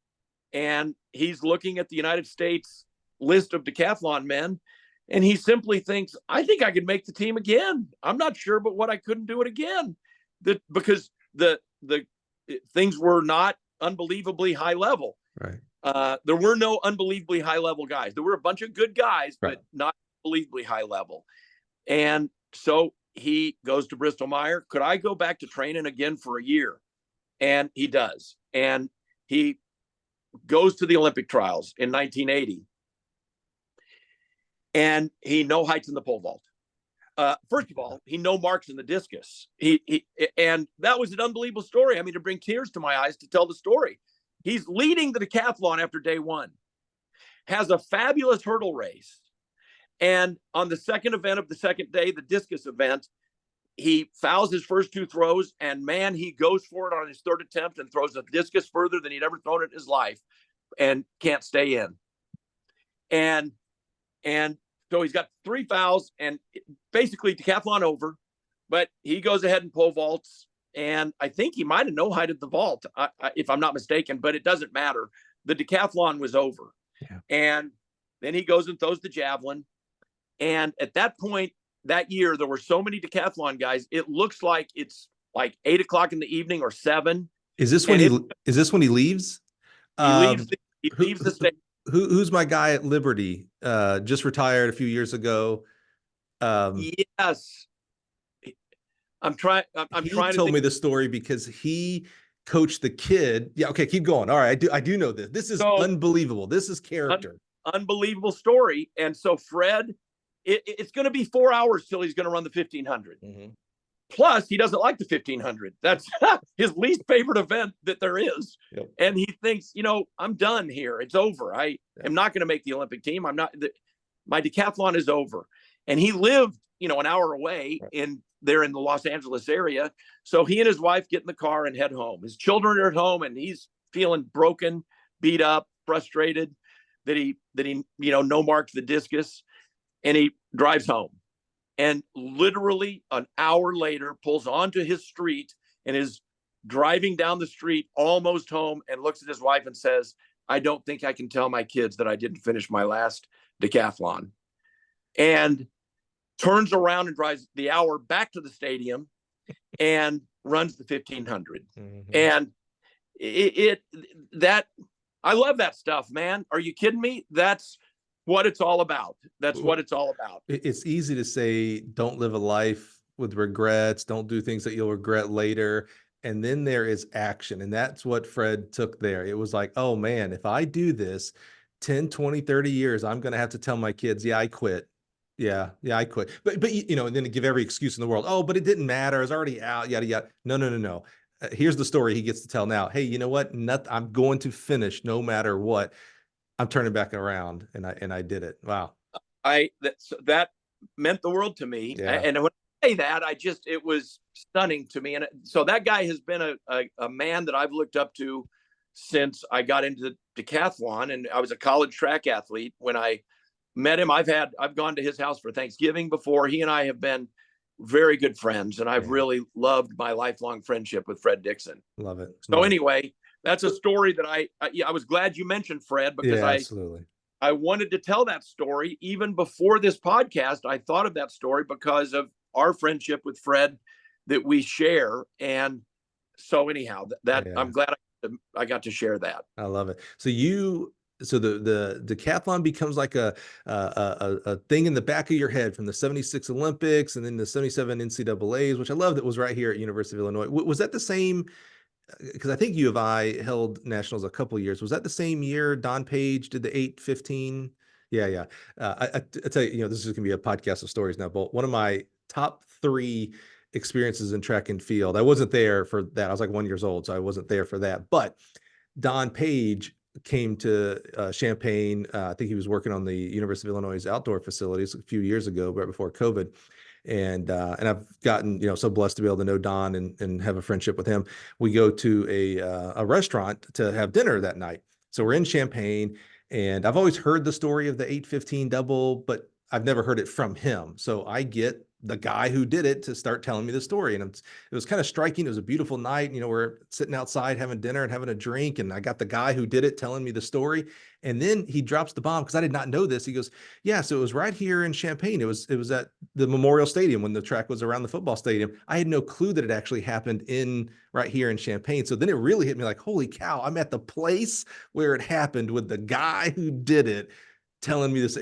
and he's looking at the United States list of decathlon men, and he simply thinks, I think I could make the team again. I'm not sure, but what I couldn't do it again. Because the things were not unbelievably high level. Right. There were no unbelievably high level guys. There were a bunch of good guys, Right. but not unbelievably high level. And so he goes to Bristol Myers. Could I go back to training again for a year? And he does. And he goes to the Olympic trials in 1980. And he no heights in the pole vault. First of all, he no marks in the discus. And that was an unbelievable story. I mean, to bring tears to my eyes to tell the story. He's leading the decathlon after day one, has a fabulous hurdle race. And on the second event of the second day, the discus event, he fouls his first two throws, and man, he goes for it on his third attempt and throws a discus further than he'd ever thrown it in his life and can't stay in. And so he's got 3 fouls and basically decathlon over, but he goes ahead and pole vaults. And I think he might have no-heighted the vault, if I'm not mistaken, but it doesn't matter. The decathlon was over. Yeah. And then he goes and throws the javelin. And at that point that year, there were so many decathlon guys. It looks like it's like 8 o'clock in the evening or 7. Is this when is this when he leaves? He leaves the state. Who's my guy at Liberty? Just retired a few years ago. Yes. I'm trying to told me the story because he coached the kid. Yeah. Okay. Keep going. All right. I do know this. This is unbelievable. This is character. Unbelievable story. And so Fred, it's going to be 4 hours till he's going to run the 1500. Mm-hmm. Plus he doesn't like the 1500. That's his least favorite event that there is. Yep. And he thinks, I'm done here. It's over. I am not going to make the Olympic team. My decathlon is over. And he lived, an hour away there in the Los Angeles area. So he and his wife get in the car and head home. His children are at home and he's feeling broken, beat up, frustrated that he no marked the discus, and he drives home. And literally an hour later pulls onto his street and is driving down the street almost home and looks at his wife and says, I don't think I can tell my kids that I didn't finish my last decathlon. And turns around and drives the hour back to the stadium and runs the 1500. Mm-hmm. And I love that stuff, man. Are you kidding me? That's what it's all about. That's what it's all about. It's easy to say, don't live a life with regrets. Don't do things that you'll regret later. And then there is action. And that's what Fred took there. It was like, oh man, if I do this 10, 20, 30 years, I'm going to have to tell my kids, yeah, I quit. Yeah, I quit. But and then give every excuse in the world. Oh, but it didn't matter. I was already out, yada, yada. No. Here's the story he gets to tell now. Hey, you know what? I'm going to finish no matter what. I'm turning back around, and I did it. Wow. That meant the world to me. Yeah. And when I say that, it was stunning to me. And so that guy has been a man that I've looked up to since I got into the decathlon, and I was a college track athlete when I met him. I've gone to his house for Thanksgiving before. He and I have been very good friends, and I've really loved my lifelong friendship with Fred Dixon. Love it. So anyway, that's a story that I was glad you mentioned, Fred, because absolutely. I wanted to tell that story even before this podcast. I thought of that story because of our friendship with Fred that we share. And so anyhow, I'm glad I got to share that. I love it. So the decathlon becomes like a thing in the back of your head from the 76 Olympics and then the 77 NCAAs, which I love that was right here at University of Illinois. Was that the same? Because I think U of I held nationals a couple of years. Was that the same year Don Page did the 8:15? Yeah. I tell you, this is going to be a podcast of stories now, but one of my top 3 experiences in track and field, I wasn't there for that. I was like 1 year old, so I wasn't there for that. But Don Page came to Champaign. I think he was working on the University of Illinois outdoor facilities a few years ago, right before COVID. And I've gotten, so blessed to be able to know Don and have a friendship with him. We go to a restaurant to have dinner that night. So we're in Champaign, and I've always heard the story of the 8:15 double, but I've never heard it from him. So I get the guy who did it to start telling me the story. And it was kind of striking. It was a beautiful night. We're sitting outside having dinner and having a drink. And I got the guy who did it telling me the story. And then he drops the bomb, because I did not know this. He goes, yeah, so it was right here in Champaign. It was at the Memorial Stadium when the track was around the football stadium. I had no clue that it actually happened right here in Champaign. So then it really hit me like, holy cow, I'm at the place where it happened with the guy who did it telling me this.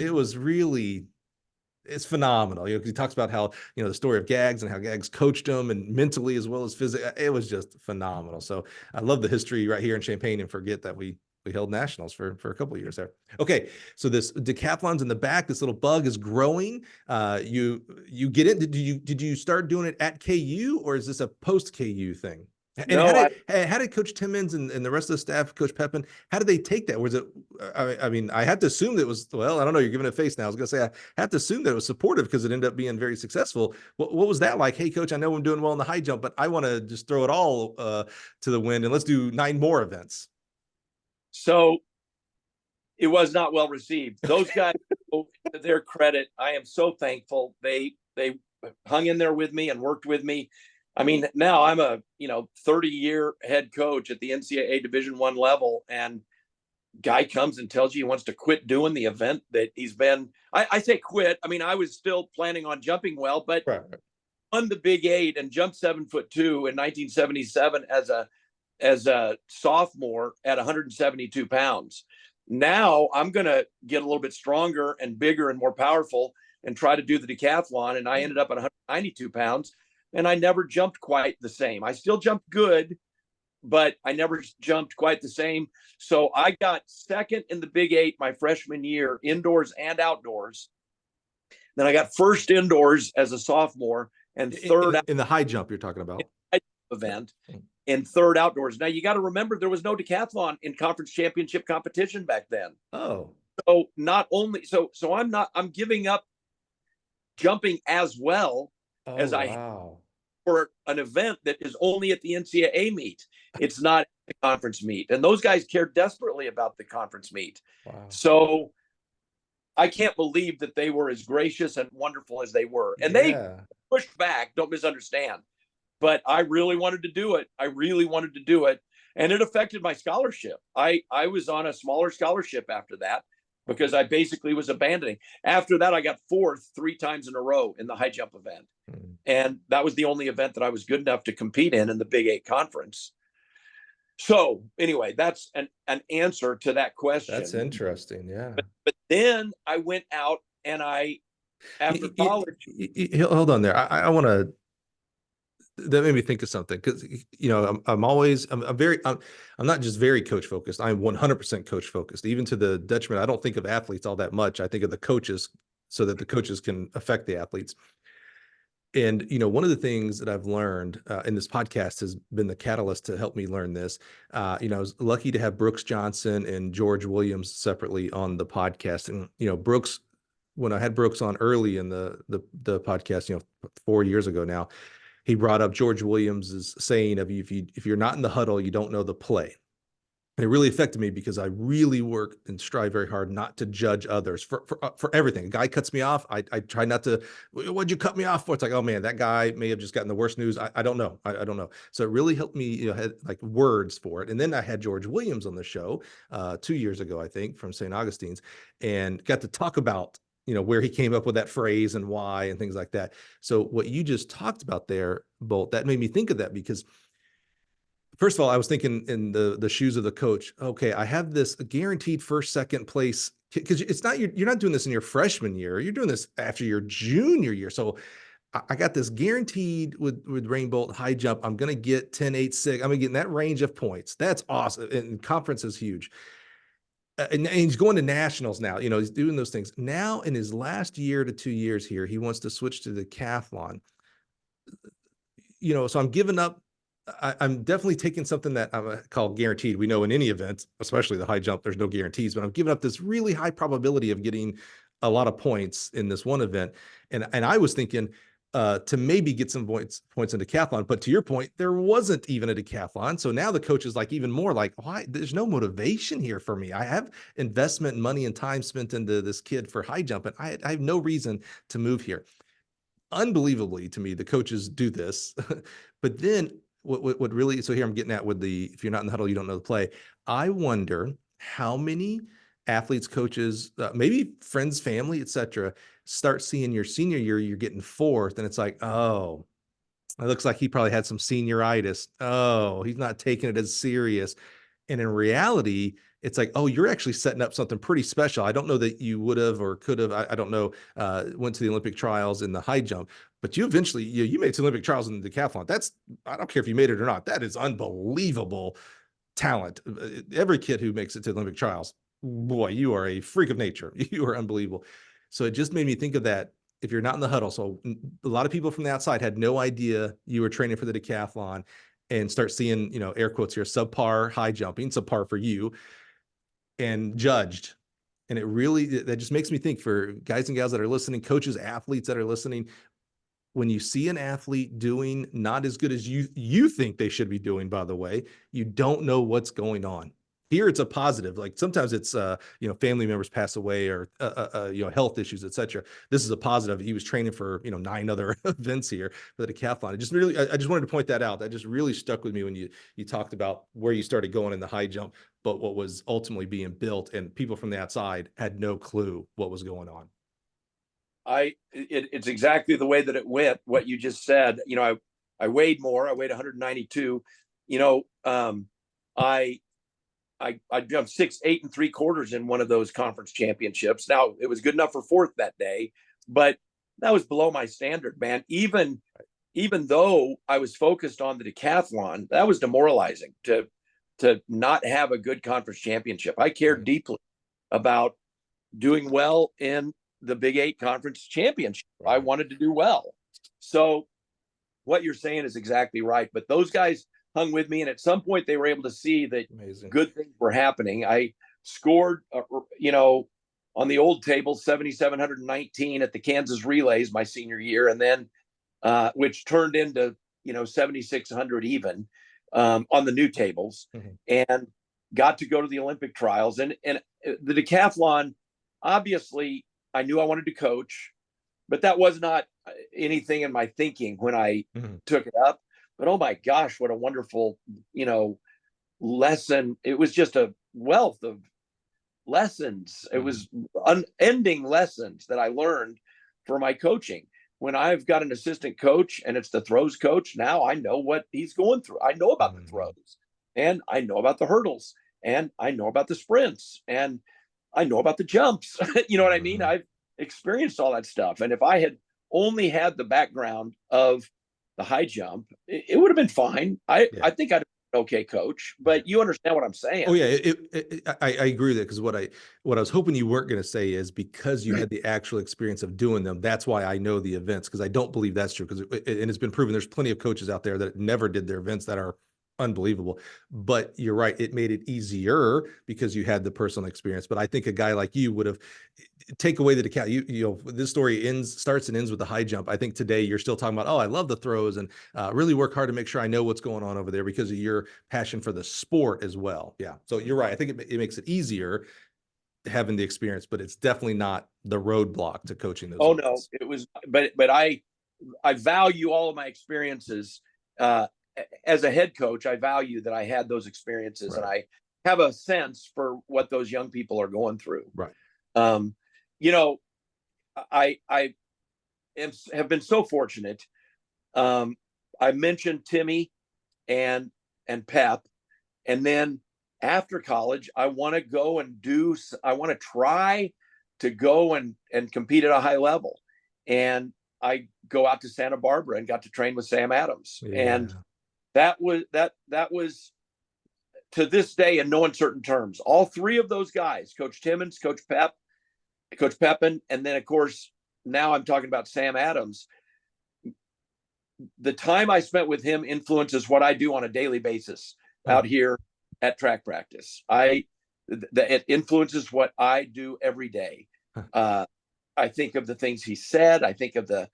It's phenomenal. He talks about how, the story of Gags and how Gags coached him, and mentally as well as physically. It was just phenomenal. So I love the history right here in Champaign, and forget that we held nationals for a couple of years there. Okay. So this decathlon's in the back, this little bug is growing. You get it. Did you start doing it at KU, or is this a post KU thing? And No, how did Coach Timmons and the rest of the staff, Coach Pepin, how did they take that? Was it, I mean, I had to assume that it was, well, I don't know, you're giving it a face now. I was going to say, I had to assume that it was supportive because it ended up being very successful. What was that like? Hey, Coach, I know I'm doing well in the high jump, but I want to just throw it all to the wind, and let's do 9 more events. So it was not well received. Those guys, to their credit, I am so thankful. They hung in there with me and worked with me. I mean, now I'm a 30-year head coach at the NCAA Division I level, and guy comes and tells you he wants to quit doing the event that he's been. I say quit. I mean, I was still planning on jumping well, but won the Big 8 and jumped 7'2" in 1977 as a sophomore at 172 pounds. Now I'm going to get a little bit stronger and bigger and more powerful and try to do the decathlon. And I ended up at 192 pounds, and I never jumped quite the same. I still jumped good, but I never jumped quite the same. So I got second in the Big 8 my freshman year, indoors and outdoors. Then I got first indoors as a sophomore, and third in the high jump you're talking about event, and third outdoors. Now you got to remember there was no decathlon in conference championship competition back then. Oh, so not only I'm giving up jumping as well as I for an event that is only at the NCAA meet. It's not the conference meet, and those guys cared desperately about the conference meet. Wow. So I can't believe that they were as gracious and wonderful as they were, and they pushed back. Don't misunderstand. But I really wanted to do it. And it affected my scholarship. I was on a smaller scholarship after that because I basically was abandoning. After that, I got fourth 3 times in a row in the high jump event. And that was the only event that I was good enough to compete in the Big 8 conference. So anyway, that's an answer to that question. That's interesting. Yeah. But then I went out and after college. Hold on there. I want to. That made me think of something, because I'm not just very coach focused. I'm 100% coach focused, even to the detriment. I don't think of athletes all that much. I think of the coaches, so that the coaches can affect the athletes. And one of the things that I've learned in this podcast has been the catalyst to help me learn this. I was lucky to have Brooks Johnson and George Williams separately on the podcast, and Brooks, when I had Brooks on early in the podcast, 4 years ago now, he brought up George Williams's saying of, if you're not in the huddle, you don't know the play. And it really affected me, because I really work and strive very hard not to judge others for everything. A guy cuts me off, I try not to, what'd you cut me off for? It's like, oh man, that guy may have just gotten the worst news. I don't know. I don't know. So it really helped me, had like words for it. And then I had George Williams on the show 2 years ago, I think, from St. Augustine's, and got to talk about where he came up with that phrase and why and things like that. So what you just talked about there, Bolt, that made me think of that, because first of all, I was thinking in the shoes of the coach, okay, I have this guaranteed first, second place, because it's not, you're not doing this in your freshman year. You're doing this after your junior year. So I got this guaranteed with Rainbolt high jump. I'm going to get 10, 8, 6. I'm going to get in that range of points. That's awesome. And conference is huge. And he's going to nationals now, he's doing those things now. In his last year to 2 years here, he wants to switch to the decathlon, so I'm giving up. I'm definitely taking something that I call guaranteed. We know in any event, especially the high jump, there's no guarantees, but I'm giving up this really high probability of getting a lot of points in this one event. And I was thinking, to maybe get some points in decathlon. But to your point, there wasn't even a decathlon. So now the coach is like even more like, why? There's no motivation here for me. I have investment and money and time spent into this kid for high jump, and I have no reason to move here. unbelievably to me, the coaches do this. But then what really, so here I'm getting at with the, if you're not in the huddle, you don't know the play. I wonder how many athletes, coaches, maybe friends, family, etc., start seeing your senior year, you're getting fourth, and it's like, oh, it looks like he probably had some senioritis. Oh, he's not taking it as serious. And in reality, it's like, oh, you're actually setting up something pretty special. I don't know that you would have or could have, I don't know, went to the Olympic trials in the high jump, but you eventually, you made it to Olympic trials in the decathlon. That's, I don't care if you made it or not. That is unbelievable talent. Every kid who makes it to the Olympic trials, boy, you are a freak of nature. You are unbelievable. So it just made me think of that. If you're not in the huddle, so a lot of people from the outside had no idea you were training for the decathlon, and start seeing, air quotes here, subpar high jumping, subpar for you, and judged. And it really, that just makes me think, for guys and gals that are listening, coaches, athletes that are listening, when you see an athlete doing not as good as you think they should be doing, by the way, you don't know what's going on. Here it's a positive. Like sometimes it's family members pass away, or health issues, etc. This is a positive. He was training for 9 other events here for the decathlon. It just really, I just wanted to point that out. That just really stuck with me when you talked about where you started going in the high jump, but what was ultimately being built, and people from the outside had no clue what was going on. It's exactly the way that it went. What you just said. I weighed more. I weighed 192. I jumped 6, 8 3/4 in one of those conference championships. Now it was good enough for fourth that day, but that was below my standard, man. Even though I was focused on the decathlon, that was demoralizing to not have a good conference championship. I cared deeply about doing well in the Big 8 conference championship. I wanted to do well. So what you're saying is exactly right. But those guys hung with me, and at some point they were able to see that good things were happening. I scored, on the old table, 7,719 at the Kansas relays my senior year, and then which turned into 7,600 even on the new tables, and got to go to the Olympic trials. And the decathlon, obviously, I knew I wanted to coach, but that was not anything in my thinking when I took it up. But oh my gosh, what a wonderful, lesson. It was just a wealth of lessons. It was unending lessons that I learned for my coaching. When I've got an assistant coach and it's the throws coach, now I know what he's going through. I know about the throws, and I know about the hurdles, and I know about the sprints, and I know about the jumps. You know what I mean? I've experienced all that stuff. And if I had only had the background of the high jump, it would have been fine. I think I'd have been okay coach, but you understand what I'm saying. Oh yeah. I agree with that, because what I was hoping you weren't going to say is, because you had the actual experience of doing them, that's why I know the events, because I don't believe that's true. And it's been proven there's plenty of coaches out there that never did their events that are unbelievable. But you're right, it made it easier because you had the personal experience. But I think a guy like you would have, take away the decathlon, this story starts and ends with the high jump. I think today you're still talking about, oh, I love the throws, and really work hard to make sure I know what's going on over there, because of your passion for the sport as well. Yeah, so you're right. I think it makes it easier having the experience, but it's definitely not the roadblock to coaching those events. No, it was, but I value all of my experiences. As a head coach, I value that I had those experiences, and I have a sense for what those young people are going through. Right. I have been so fortunate. I mentioned Timmy and Pep, and then after college, I want to try to go and compete at a high level. And I go out to Santa Barbara and got to train with Sam Adams. Yeah. And that was to this day, in no uncertain terms, all three of those guys, Coach Timmons, Coach Pepin, and then of course, now I'm talking about Sam Adams. The time I spent with him influences what I do on a daily basis out here at track practice. It influences what I do every day. I think of the things he said. I think of the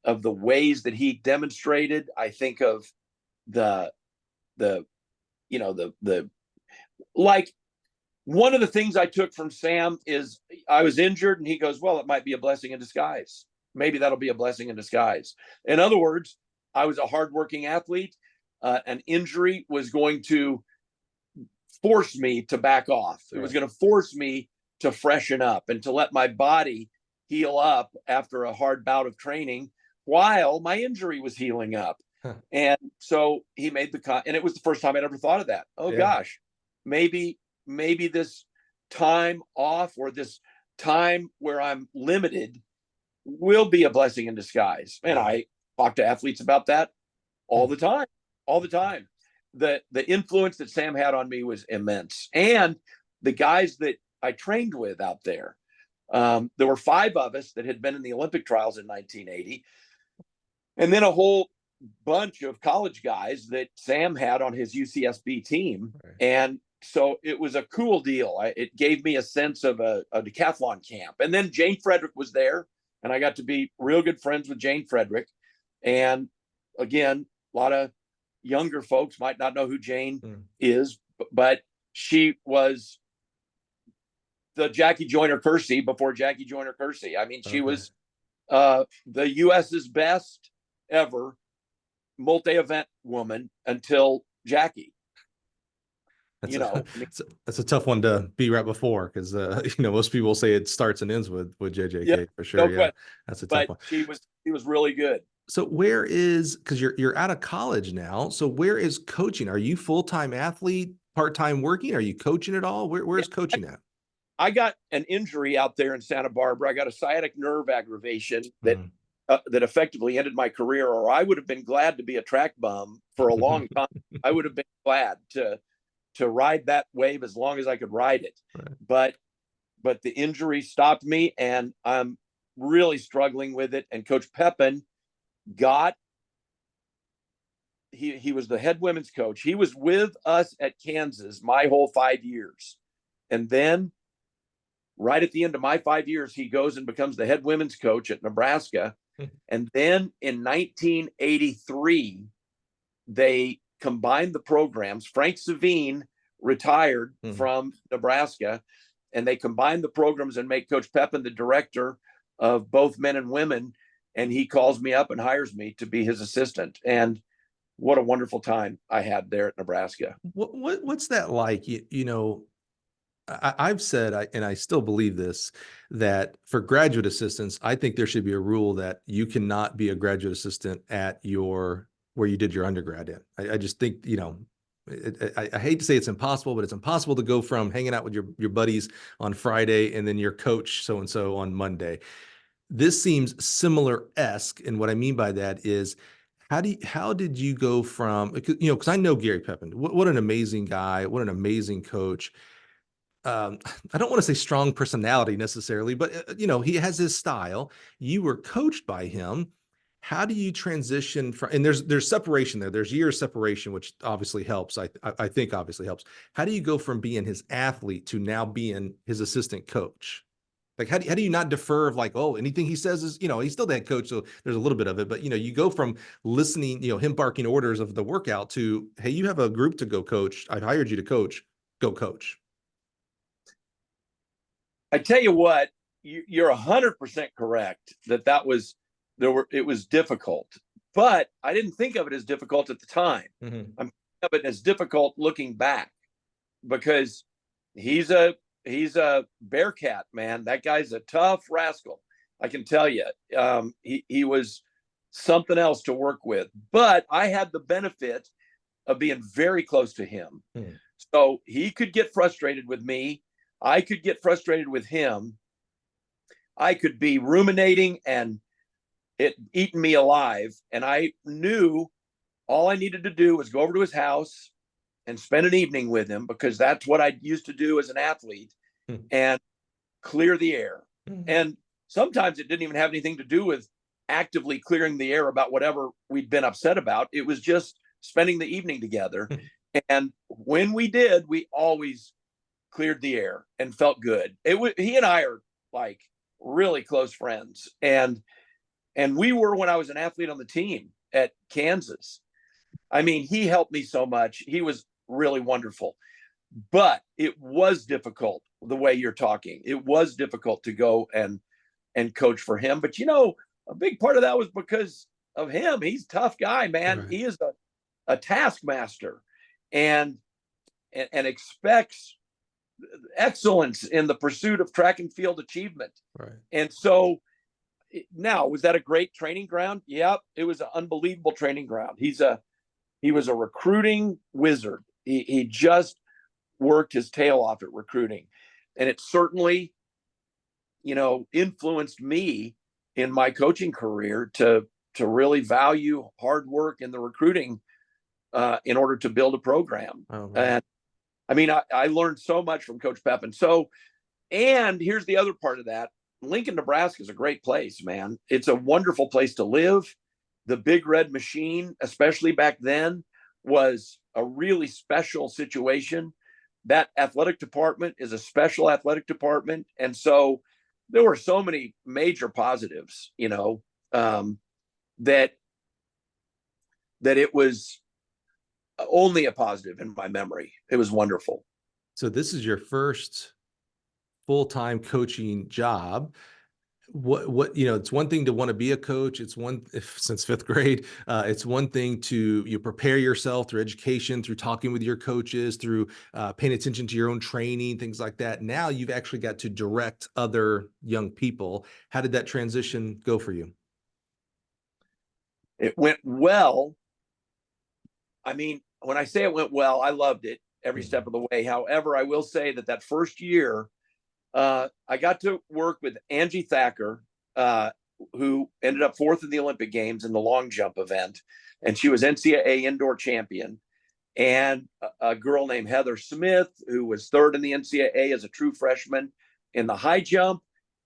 ways that he demonstrated. I think of like, one of the things I took from Sam is I was injured, and he goes, well, it might be a blessing in disguise. maybe that'll be a blessing in disguise. In other words, I was a hardworking athlete. An injury was going to force me to back off. It was going to force me to freshen up and to let my body heal up after a hard bout of training while my injury was healing up. And so he made and it was the first time I'd ever thought of that. Oh gosh, maybe this time off or this time where I'm limited will be a blessing in disguise. And I talk to athletes about that all the time. The influence that Sam had on me was immense. And the guys that I trained with out there, there were 5 of us that had been in the Olympic trials in 1980. And then a whole bunch of college guys that Sam had on his UCSB team. Right. And so it was a cool deal. It gave me a sense of a decathlon camp. And then Jane Frederick was there, and I got to be real good friends with Jane Frederick. And again, a lot of younger folks might not know who Jane is, but she was the Jackie Joyner-Kersee before Jackie Joyner-Kersee. I mean, she was the U.S.'s best ever multi-event woman until Jackie. That's a tough one to be right before, because most people say it starts and ends with JJK for sure. No, that's a tough one. She was really good. So because you're out of college now, so where is coaching? Are you full-time athlete, part-time working? Are you coaching at all? Where's coaching at? I got an injury out there in Santa Barbara. I got a sciatic nerve aggravation that effectively ended my career, or I would have been glad to be a track bum for a long time. I would have been glad to ride that wave as long as I could ride it. Right. But the injury stopped me, and I'm really struggling with it. And Coach Pepin he was the head women's coach. He was with us at Kansas my whole 5 years. And then right at the end of my 5 years, he goes and becomes the head women's coach at Nebraska. And then in 1983, they combined the programs. Frank Savine retired from Nebraska, and they combined the programs and make Coach Pepin the director of both men and women. And he calls me up and hires me to be his assistant. And what a wonderful time I had there at Nebraska. What's that like? I've said, and I still believe this, that for graduate assistants, I think there should be a rule that you cannot be a graduate assistant at where you did your undergrad in. I just think, I hate to say it's impossible, but it's impossible to go from hanging out with your buddies on Friday and then your coach so-and-so on Monday. This seems similar-esque. And what I mean by that is, how did you go from, because I know Gary Pepin, what an amazing guy, what an amazing coach. I don't want to say strong personality necessarily, but he has his style. You were coached by him. How do you transition from, and there's separation there. There's years separation, which obviously helps. I think obviously helps. How do you go from being his athlete to now being his assistant coach? Like, how do you not defer of like, oh, anything he says is, he's still the head coach, so there's a little bit of it, but you go from listening, him barking orders of the workout to, hey, you have a group to go coach. I've hired you to coach. Go coach. I tell you what, you're 100% correct that it was difficult, but I didn't think of it as difficult at the time. I'm thinking of it as difficult looking back, because he's a Bearcat, man. That guy's a tough rascal. I can tell you, he was something else to work with, but I had the benefit of being very close to him. So he could get frustrated with me. I could get frustrated with him. I could be ruminating and it eating me alive. And I knew all I needed to do was go over to his house and spend an evening with him, because that's what I used to do as an athlete, and clear the air. And sometimes it didn't even have anything to do with actively clearing the air about whatever we'd been upset about. It was just spending the evening together. And when we did, we always cleared the air and felt good. He and I are like really close friends. And we were, when I was an athlete on the team at Kansas. I mean, he helped me so much. He was really wonderful, but it was difficult the way you're talking. It was difficult to go and coach for him. But a big part of that was because of him. He's a tough guy, man. Right. He is a taskmaster and expects excellence in the pursuit of track and field achievement. Right. And so now, was that a great training ground? Yep, it was an unbelievable training ground. He was a recruiting wizard. He just worked his tail off at recruiting, and it certainly, influenced me in my coaching career to really value hard work in the recruiting in order to build a program. Oh, right. And I mean, I learned so much from Coach Pep. And here's the other part of that. Lincoln, Nebraska is a great place, man. It's a wonderful place to live. The Big Red Machine, especially back then, was a really special situation. That athletic department is a special athletic department. And so there were so many major positives, that it was only a positive in my memory. It was wonderful. So this is your first full-time coaching job. What it's one thing to want to be a coach. It's since fifth grade, it's one thing to prepare yourself through education, through talking with your coaches, through paying attention to your own training, things like that. Now you've actually got to direct other young people. How did that transition go for you? It went well. I mean, when I say it went well, I loved it every step of the way. However, I will say that first year, I got to work with Angie Thacker, who ended up fourth in the Olympic Games in the long jump event. And she was NCAA indoor champion. And a girl named Heather Smith, who was third in the NCAA as a true freshman in the high jump.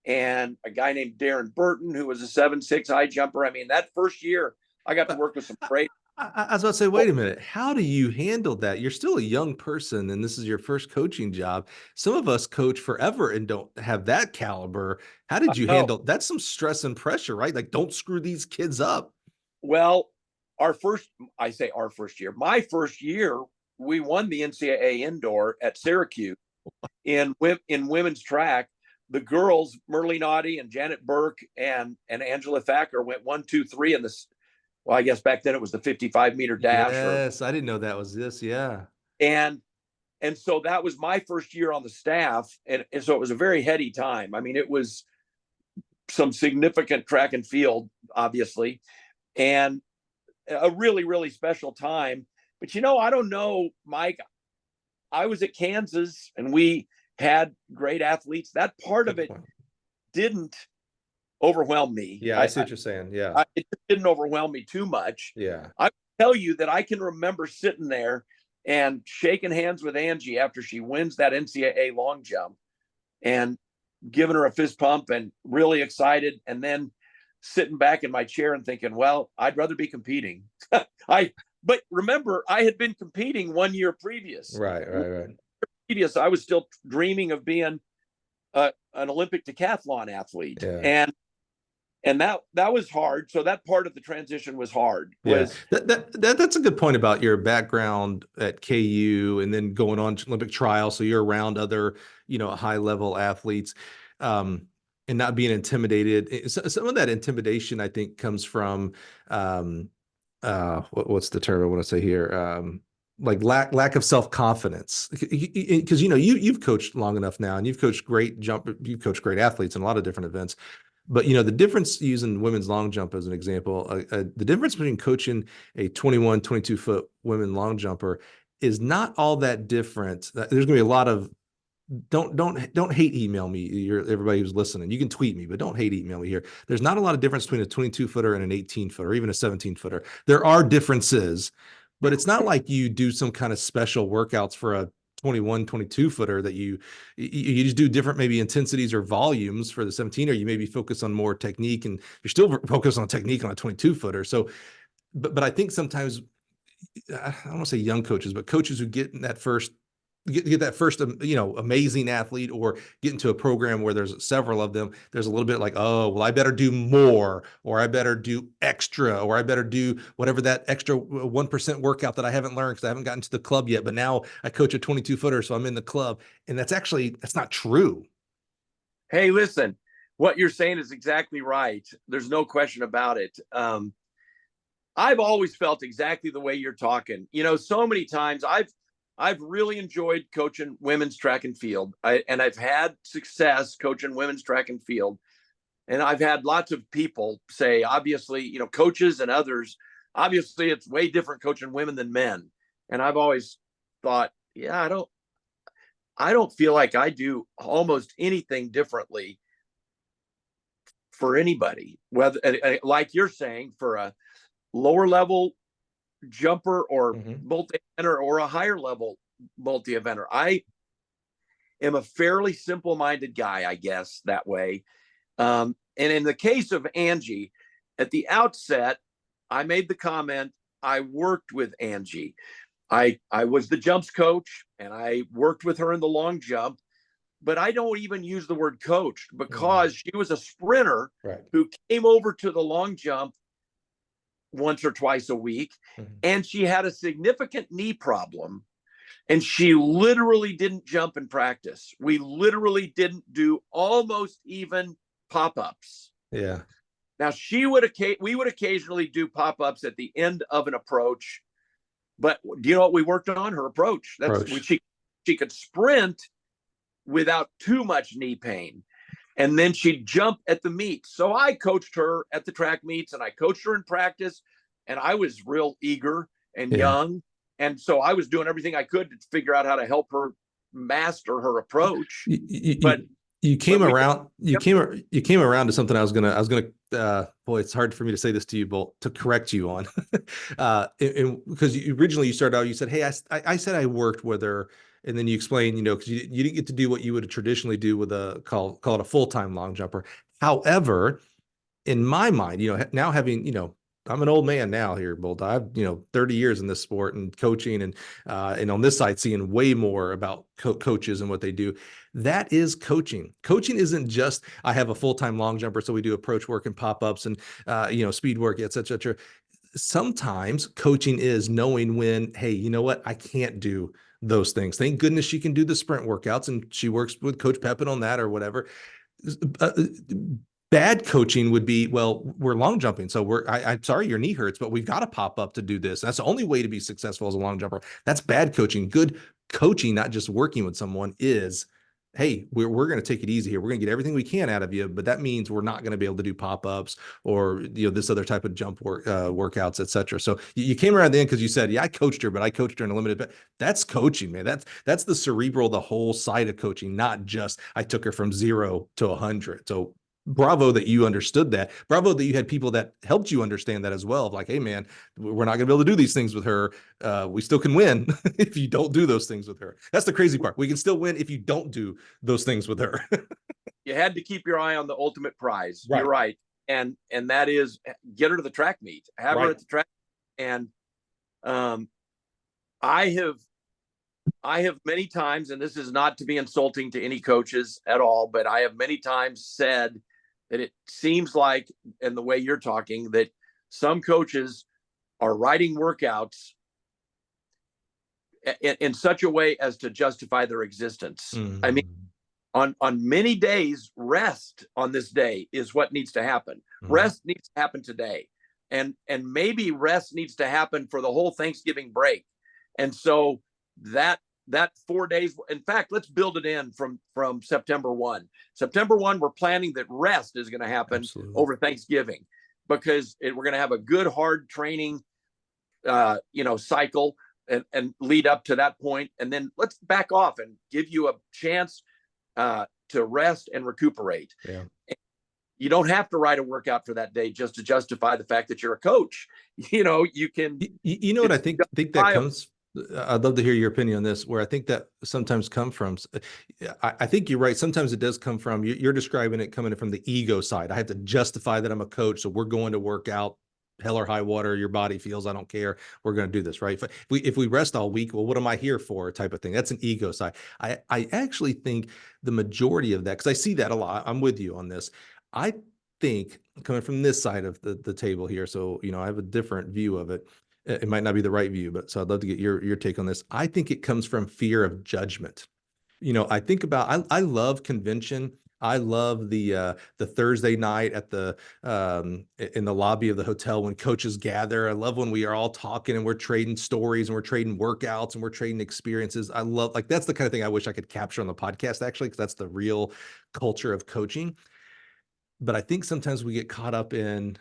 And a guy named Darren Burton, who was a 7'6" high jumper. I mean, that first year, I got to work with some great. I was about to say, wait a minute. How do you handle that? You're still a young person, and this is your first coaching job. Some of us coach forever and don't have that caliber. How did you handle? That's some stress and pressure, right? Like, don't screw these kids up. Well, my first year, we won the NCAA indoor at Syracuse in women's track. The girls, Merle Naughty and Janet Burke and Angela Thacker, went 1, 2, 3 in this. Well, I guess back then it was the 55-meter dash. Yes, I didn't know that was this. Yeah. And so that was my first year on the staff. And so it was a very heady time. I mean, it was some significant track and field, obviously, and a really, really special time. But, I don't know, Mike, I was at Kansas and we had great athletes. That part of it didn't overwhelm me. Yeah, I see what you're saying. Yeah. It didn't overwhelm me too much. Yeah. I tell you that I can remember sitting there and shaking hands with Angie after she wins that NCAA long jump and giving her a fist pump and really excited. And then sitting back in my chair and thinking, well, I'd rather be competing. But remember, I had been competing 1 year previous. Right. Previous, I was still dreaming of being an Olympic decathlon athlete. Yeah. And that was hard. So that part of the transition was hard. That's a good point about your background at KU and then going on to Olympic trials. So you're around other, high level athletes, and not being intimidated. Some of that intimidation, I think, comes from, what's the term I want to say here? Like lack of self-confidence, because, you've coached long enough now and you've coached great athletes in a lot of different events. But, the difference, using women's long jump as an example, the difference between coaching a 21, 22-foot women long jumper is not all that different. There's going to be a lot of, don't hate email me, everybody who's listening. You can tweet me, but don't hate email me here. There's not a lot of difference between a 22-footer and an 18-footer, or even a 17-footer. There are differences, but it's not like you do some kind of special workouts for a 21, 22-footer that you just do different maybe intensities or volumes for the 17, or you maybe focus on more technique, and you're still focused on technique on a 22-footer. So, but I think sometimes, I don't want to say young coaches, but coaches who get in that first, get that first, amazing athlete, or get into a program where there's several of them, there's a little bit like, oh, well, I better do more, or I better do extra, or I better do whatever that extra 1% workout that I haven't learned because I haven't gotten to the club yet, but now I coach a 22-footer, so I'm in the club. And that's not true. Hey, listen, what you're saying is exactly right. There's no question about it. I've always felt exactly the way you're talking. So many times I've really enjoyed coaching women's track and field, and I've had success coaching women's track and field. And I've had lots of people say, obviously, coaches and others, obviously it's way different coaching women than men. And I've always thought, yeah, I don't feel like I do almost anything differently for anybody, whether, like you're saying, for a lower level jumper or multi-eventer or a higher level multi-eventer. I am a fairly simple-minded guy, I guess, that way. And in the case of Angie, at the outset, I made the comment, I worked with Angie. I was the jumps coach, and I worked with her in the long jump, but I don't even use the word coached because she was a sprinter who came over to the long jump once or twice a week, and she had a significant knee problem, and she literally didn't jump in practice. We literally didn't do almost even pop-ups. Yeah. Now we would occasionally do pop-ups at the end of an approach, but do you know what we worked on? Her approach. She could sprint without too much knee pain. And then she'd jump at the meets. So I coached her at the track meets, and I coached her in practice, and I was real eager and young. And so I was doing everything I could to figure out how to help her master her approach. You came around to something I was gonna boy, it's hard for me to say this to you, Bolt, to correct you on. Because originally you started out, you said, hey, I said I worked with her. And then you explain, because you didn't get to do what you would traditionally do with call it a full-time long jumper. However, in my mind, now having, I'm an old man now here, Bolt. I've, 30 years in this sport and coaching and on this side, seeing way more about coaches and what they do. That is coaching. Coaching isn't just, I have a full-time long jumper, so we do approach work and pop-ups and, speed work, et cetera, et cetera. Sometimes coaching is knowing when, hey, you know what? I can't do those things. Thank goodness she can do the sprint workouts, and she works with Coach Pepin on that or whatever. Bad coaching would be, well, we're long jumping, so I'm sorry your knee hurts, but we've got to pop up to do this. That's the only way to be successful as a long jumper. That's bad coaching. Good coaching, not just working with someone, is, hey, we're going to take it easy here. We're going to get everything we can out of you, but that means we're not going to be able to do pop-ups or this other type of jump workouts, et cetera. So you came around the end because you said, yeah, I coached her, but I coached her in a limited. But that's coaching, man. That's the cerebral, the whole side of coaching, not just I took her from 0 to 100. So bravo that you understood that. Bravo that you had people that helped you understand that as well. Of like, hey, man, we're not going to be able to do these things with her. We still can win if you don't do those things with her. That's the crazy part. We can still win if you don't do those things with her. You had to keep your eye on the ultimate prize. Right. You're right. And that is get her to the track meet, have her at the track. And I have many times, and this is not to be insulting to any coaches at all, but I have many times said that it seems like, in the way you're talking, that some coaches are writing workouts in such a way as to justify their existence. I mean, on many days, rest on this day is what needs to happen. Rest needs to happen today. And maybe rest needs to happen for the whole Thanksgiving break. And so that 4 days, in fact, let's build it in from September 1. September 1, we're planning that rest is going to happen over Thanksgiving, because we're going to have a good, hard training, cycle and lead up to that point. And then let's back off and give you a chance to rest and recuperate. Yeah. You don't have to write a workout for that day just to justify the fact that you're a coach. You can. You know what I think that comes. I'd love to hear your opinion on this, where I think that sometimes come from. I think you're right. Sometimes it does come from, you're describing it coming from the ego side. I have to justify that I'm a coach. So we're going to work out, hell or high water, your body feels, I don't care. We're going to do this, right? If we rest all week, well, what am I here for? Type of thing. That's an ego side. I actually think the majority of that, because I see that a lot. I'm with you on this. I think coming from this side of the table here, so, I have a different view of it. It might not be the right view, but so I'd love to get your take on this. I think it comes from fear of judgment. I think about, I love convention. I love the Thursday night at the in the lobby of the hotel when coaches gather. I love when we are all talking and we're trading stories and we're trading workouts and we're trading experiences. I love, like, that's the kind of thing I wish I could capture on the podcast, actually, because that's the real culture of coaching. But I think sometimes we get caught up in,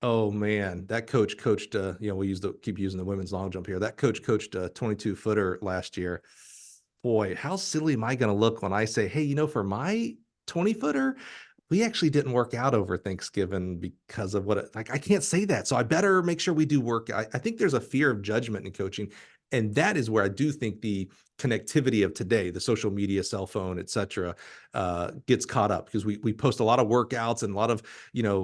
oh man, that coach coached, we keep using the women's long jump here. That coach coached a 22-footer last year. Boy, how silly am I going to look when I say, hey, for my 20-footer, we actually didn't work out over Thanksgiving because of I can't say that. So I better make sure we do work. I think there's a fear of judgment in coaching. And that is where I do think the connectivity of today, the social media, cell phone, et cetera, gets caught up, because we post a lot of workouts and a lot of,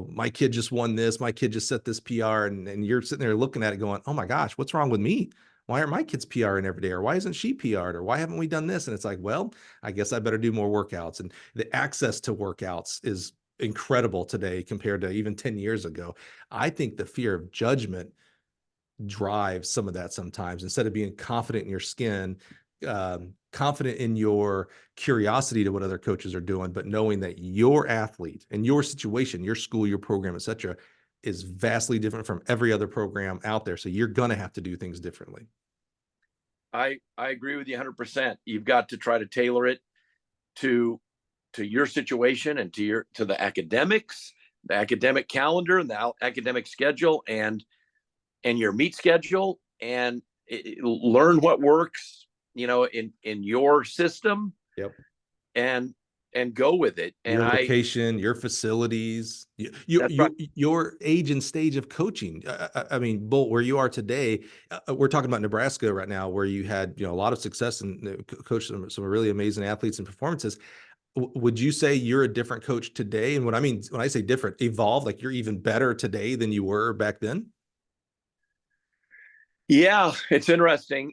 my kid just won this, my kid just set this PR, and you're sitting there looking at it going, oh my gosh, what's wrong with me? Why aren't my kids PRing every day? Or why isn't she PR'd? Or why haven't we done this? And it's like, well, I guess I better do more workouts. And the access to workouts is incredible today compared to even 10 years ago. I think the fear of judgment drives some of that sometimes. Instead of being confident in your skin, confident in your curiosity to what other coaches are doing, but knowing that your athlete and your situation, your school, your program, et cetera, is vastly different from every other program out there. So you're going to have to do things differently. I agree with you 100%. You've got to try to tailor it to your situation and to the academics, the academic calendar, and the academic schedule, and your meet schedule, and learn what works, in your system. Yep. And go with it. And your location, your facilities, your age and stage of coaching. I mean, Bolt, where you are today, we're talking about Nebraska right now, where you had, a lot of success and coached some really amazing athletes and performances. Would you say you're a different coach today? And when I say different, evolved, like you're even better today than you were back then? Yeah, it's interesting.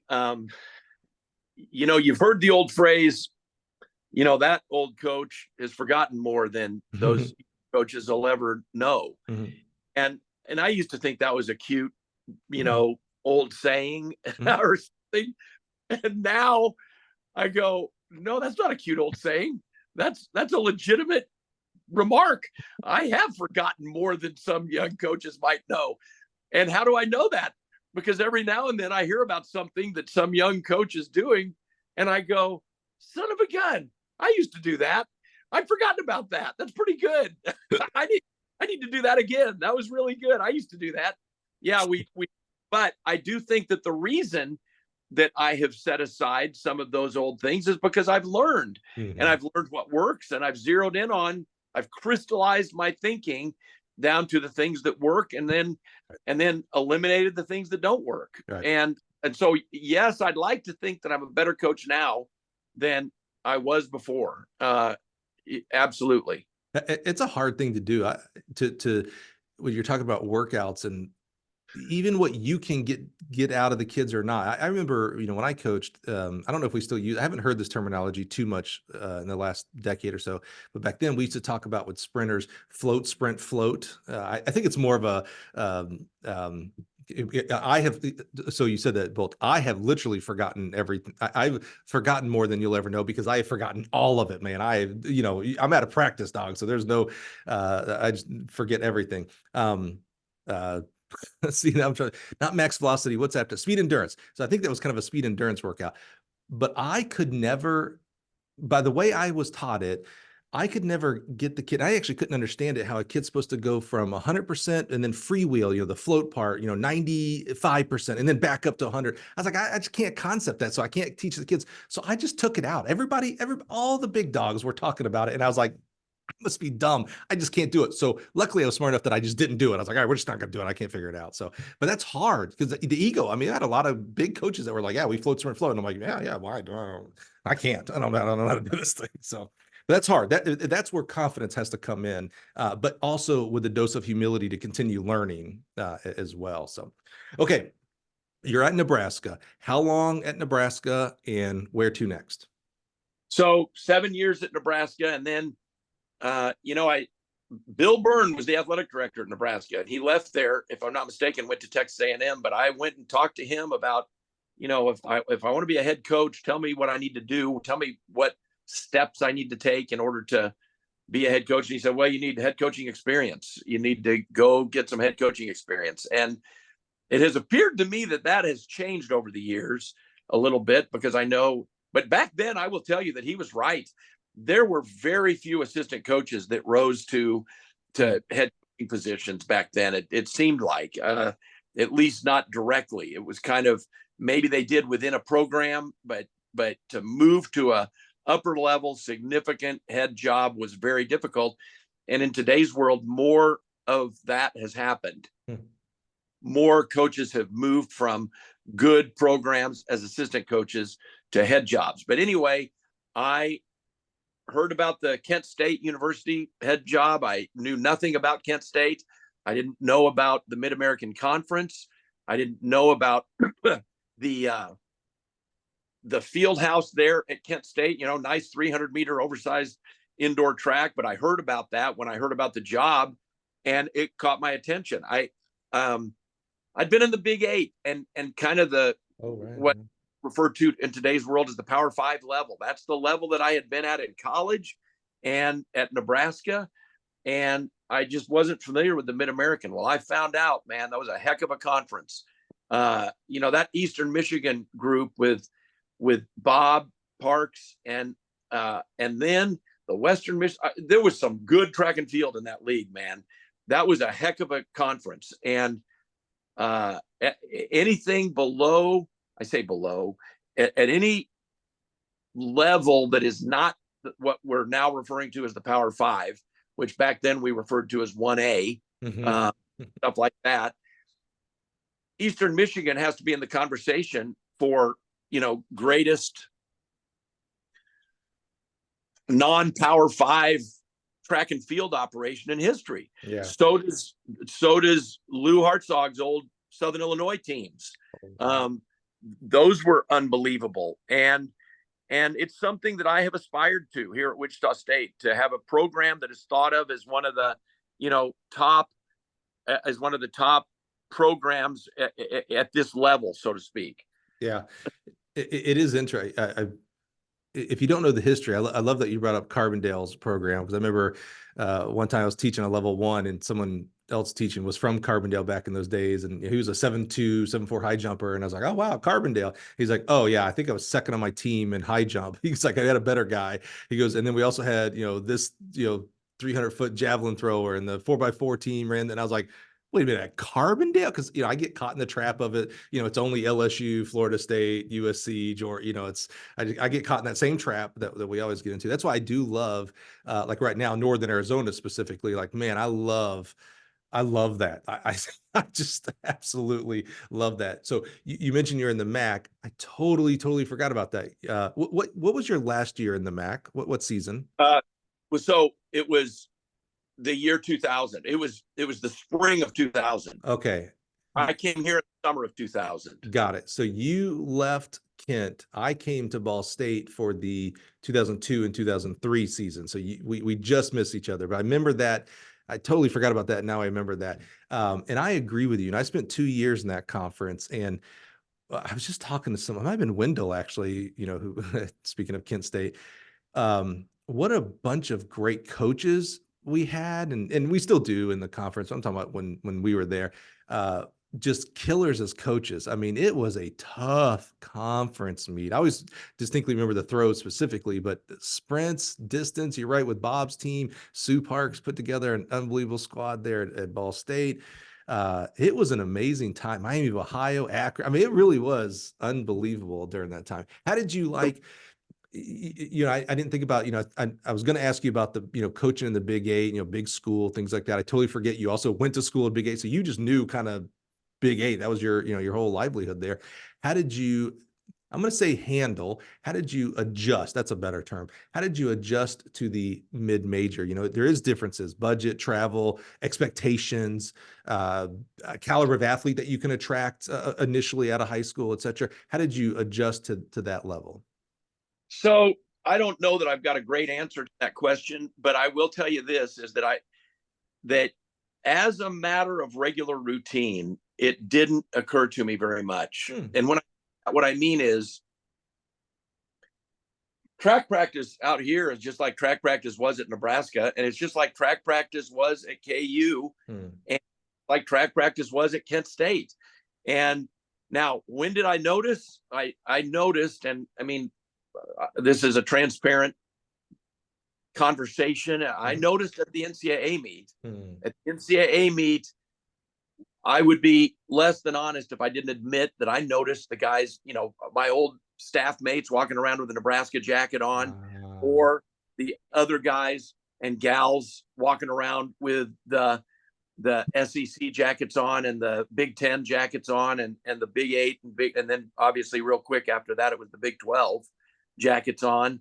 You've heard the old phrase, that old coach has forgotten more than those coaches will ever know. Mm-hmm. And I used to think that was a cute, old saying or something. And now I go, no, that's not a cute old saying. That's a legitimate remark. I have forgotten more than some young coaches might know. And how do I know that? Because every now and then I hear about something that some young coach is doing, and I go, son of a gun, I used to do that. I'd forgotten about that. That's pretty good. I need to do that again. That was really good. I used to do that. Yeah, but I do think that the reason that I have set aside some of those old things is because I've learned, and I've learned what works, and I've zeroed in on, I've crystallized my thinking down to the things that work, and then eliminated the things that don't work. Right. And so, yes, I'd like to think that I'm a better coach now than I was before. Absolutely. It's a hard thing to do. When you're talking about workouts and even what you can get out of the kids or not. I remember, when I coached, I don't know if we still use, I haven't heard this terminology too much in the last decade or so, but back then we used to talk about with sprinters, float, sprint, float. I think it's more of a, so you said that, Bolt. I have literally forgotten everything. I've forgotten more than you'll ever know, because I have forgotten all of it, man. I'm at a practice, dog. So there's no, I just forget everything. See, now I'm trying, not max velocity. What's after speed endurance? So I think that was kind of a speed endurance workout, but I could never, by the way I was taught it, I could never get the kid. I actually couldn't understand it, how a kid's supposed to go from 100% and then freewheel, the float part, 95%, and then back up to 100. I was like, I just can't concept that. So I can't teach the kids. So I just took it out. All the big dogs were talking about it. And I was like, I must be dumb. I just can't do it. So luckily I was smart enough that I just didn't do it. I was like, all right, we're just not going to do it. I can't figure it out. So, but that's hard, because the ego, I had a lot of big coaches that were like, yeah, we float, sprint, float. And I'm like, yeah, why? I can't. I don't know how to do this thing. So that's hard. That's where confidence has to come in, but also with a dose of humility to continue learning as well. So, okay. You're at Nebraska. How long at Nebraska, and where to next? So 7 years at Nebraska, and then Bill Byrne was the athletic director at Nebraska, and he left there, if I'm not mistaken, went to Texas A&M. But I went and talked to him about, if I want to be a head coach, tell me what I need to do. Tell me what steps I need to take in order be a head coach. And he said, well, you need head coaching experience. You need to go get some head coaching experience. And it has appeared to me that that has changed over the years a little bit, because I know, but back then I will tell you that he was right. There were very few assistant coaches that rose to head positions back then. It seemed like, at least not directly. It was kind of, maybe they did within a program, but to move to a upper level significant head job was very difficult. And in today's world, more of that has happened. More coaches have moved from good programs as assistant coaches to head jobs. But anyway, I heard about the Kent State University head job. I knew nothing about Kent State. I didn't know about the Mid-American Conference. I didn't know about the field house there at Kent State, nice 300-meter oversized indoor track. But I heard about that when I heard about the job, and it caught my attention. I'd been in the Big 8 and kind of what referred to in today's world as the Power 5 level. That's the level that I had been at in college and at Nebraska. And I just wasn't familiar with the Mid-American. Well, I found out, man, that was a heck of a conference. That Eastern Michigan group with Bob Parks and then the Western Michigan, there was some good track and field in that league, man. That was a heck of a conference. And anything below, I say below, at any level that is not what we're now referring to as the Power 5, which back then we referred to as 1A, stuff like that. Eastern Michigan has to be in the conversation for, greatest non-Power 5 track and field operation in history. Yeah. So does Lou Hartzog's old Southern Illinois teams. Those were unbelievable. And it's something that I have aspired to here at Wichita State, to have a program that is thought of as one of the, top programs at this level, so to speak. Yeah, it is interesting. If you don't know the history, I love that you brought up Carbondale's program, because I remember one time I was teaching a level 1 and someone else teaching was from Carbondale back in those days. And he was a 7'2", 7'4" high jumper. And I was like, oh, wow, Carbondale. He's like, oh yeah, I think I was second on my team in high jump. He's like, I had a better guy. He goes, and then we also had, this, 300-foot javelin thrower, and the 4x4 team ran. And I was like, wait a minute, at Carbondale? Because, I get caught in the trap of it. It's only LSU, Florida State, USC, Georgia, I get caught in that same trap that we always get into. That's why I do love, like right now, Northern Arizona specifically, like, man, I love that. I just absolutely love that. So you mentioned you're in the MAC. I totally forgot about that. What was your last year in the MAC? What season? So it was the year 2000. It was the spring of 2000. Okay. I came here in the summer of 2000. Got it. So you left Kent. I came to Ball State for the 2002 and 2003 season. So we just missed each other, but I remember that. I totally forgot about that. Now I remember that. And I agree with you. And I spent 2 years in that conference, and I was just talking to someone, I've been Wendell actually, who, speaking of Kent State, what a bunch of great coaches we had, and we still do in the conference. I'm talking about when we were there, just killers as coaches. I mean, it was a tough conference meet. I always distinctly remember the throws specifically, but the sprints, distance, you're right, with Bob's team, Sue Parks put together an unbelievable squad there at Ball State. It was an amazing time. Miami of Ohio, Akron. I mean, it really was unbelievable during that time. How did you like, I didn't think about, I was going to ask you about the, coaching in the Big 8, big school, things like that. I totally forget you also went to school at Big 8. So you just knew kind of Big 8. That was your, your whole livelihood there. How did you, I'm going to say handle, how did you adjust? That's a better term. How did you adjust to the mid-major? There is differences, budget, travel, expectations, caliber of athlete that you can attract initially out of high school, et cetera. How did you adjust to that level? So I don't know that I've got a great answer to that question, but I will tell you this, is that as a matter of regular routine, it didn't occur to me very much. And what I mean is, track practice out here is just like track practice was at Nebraska, and it's just like track practice was at KU, and like track practice was at Kent State. And now, when did I notice? I noticed, and I mean, this is a transparent conversation. I noticed at the NCAA meet. At the NCAA meet, I would be less than honest if I didn't admit that I noticed the guys, you know, my old staff mates walking around with a Nebraska jacket on, or the other guys and gals walking around with the SEC jackets on and the Big Ten jackets on, and the Big 8 and then obviously real quick after that it was the Big 12 jackets on.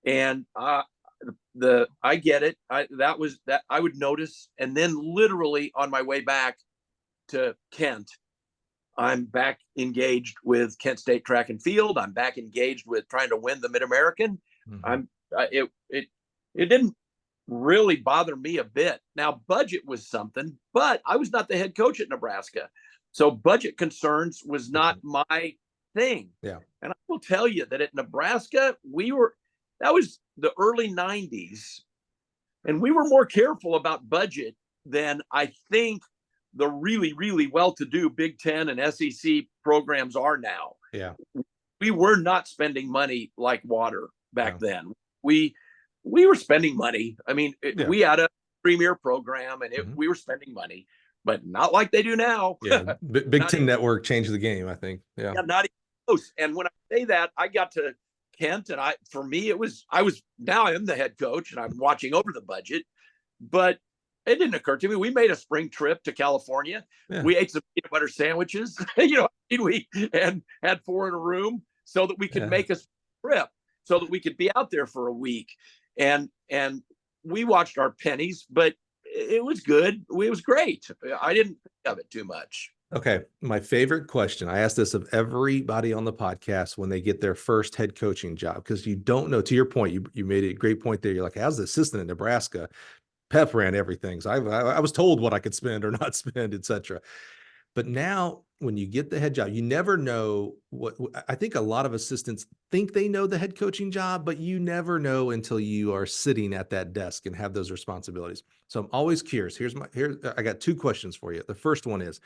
And I get it. That was that I would notice, and then literally on my way back to Kent, I'm back engaged with Kent State track and field. I'm back engaged with trying to win the Mid-American. It didn't really bother me a bit. Now, budget was something, but I was not the head coach at Nebraska, so budget concerns was not my thing. Yeah, and I will tell you that at Nebraska, that was the early 90s, and we were more careful about budget than I think the really, really well-to-do Big Ten and SEC programs are now. Yeah, we were not spending money like water back then. We were spending money. I mean, we had a premier program, and we were spending money, but not like they do now. Yeah, Big Ten Network changed the game, I think. Yeah, not even close. And when I say that, I got to Kent, and I am the head coach, and I'm watching over the budget, but it didn't occur to me. We made a spring trip to California. Yeah. We ate some peanut butter sandwiches, and had 4 in a room so that we could make a trip, so that we could be out there for a week. And we watched our pennies, but it was good. It was great. I didn't think of it too much. Okay. My favorite question. I ask this of everybody on the podcast when they get their first head coaching job, because you don't know, to your point, you made a great point there. You're like, as the assistant in Nebraska, Pep ran everything. So I was told what I could spend or not spend, et cetera. But now when you get the head job, you never know what. I think a lot of assistants think they know the head coaching job, but you never know until you are sitting at that desk and have those responsibilities. So I'm always curious. I got 2 questions for you. The first one is,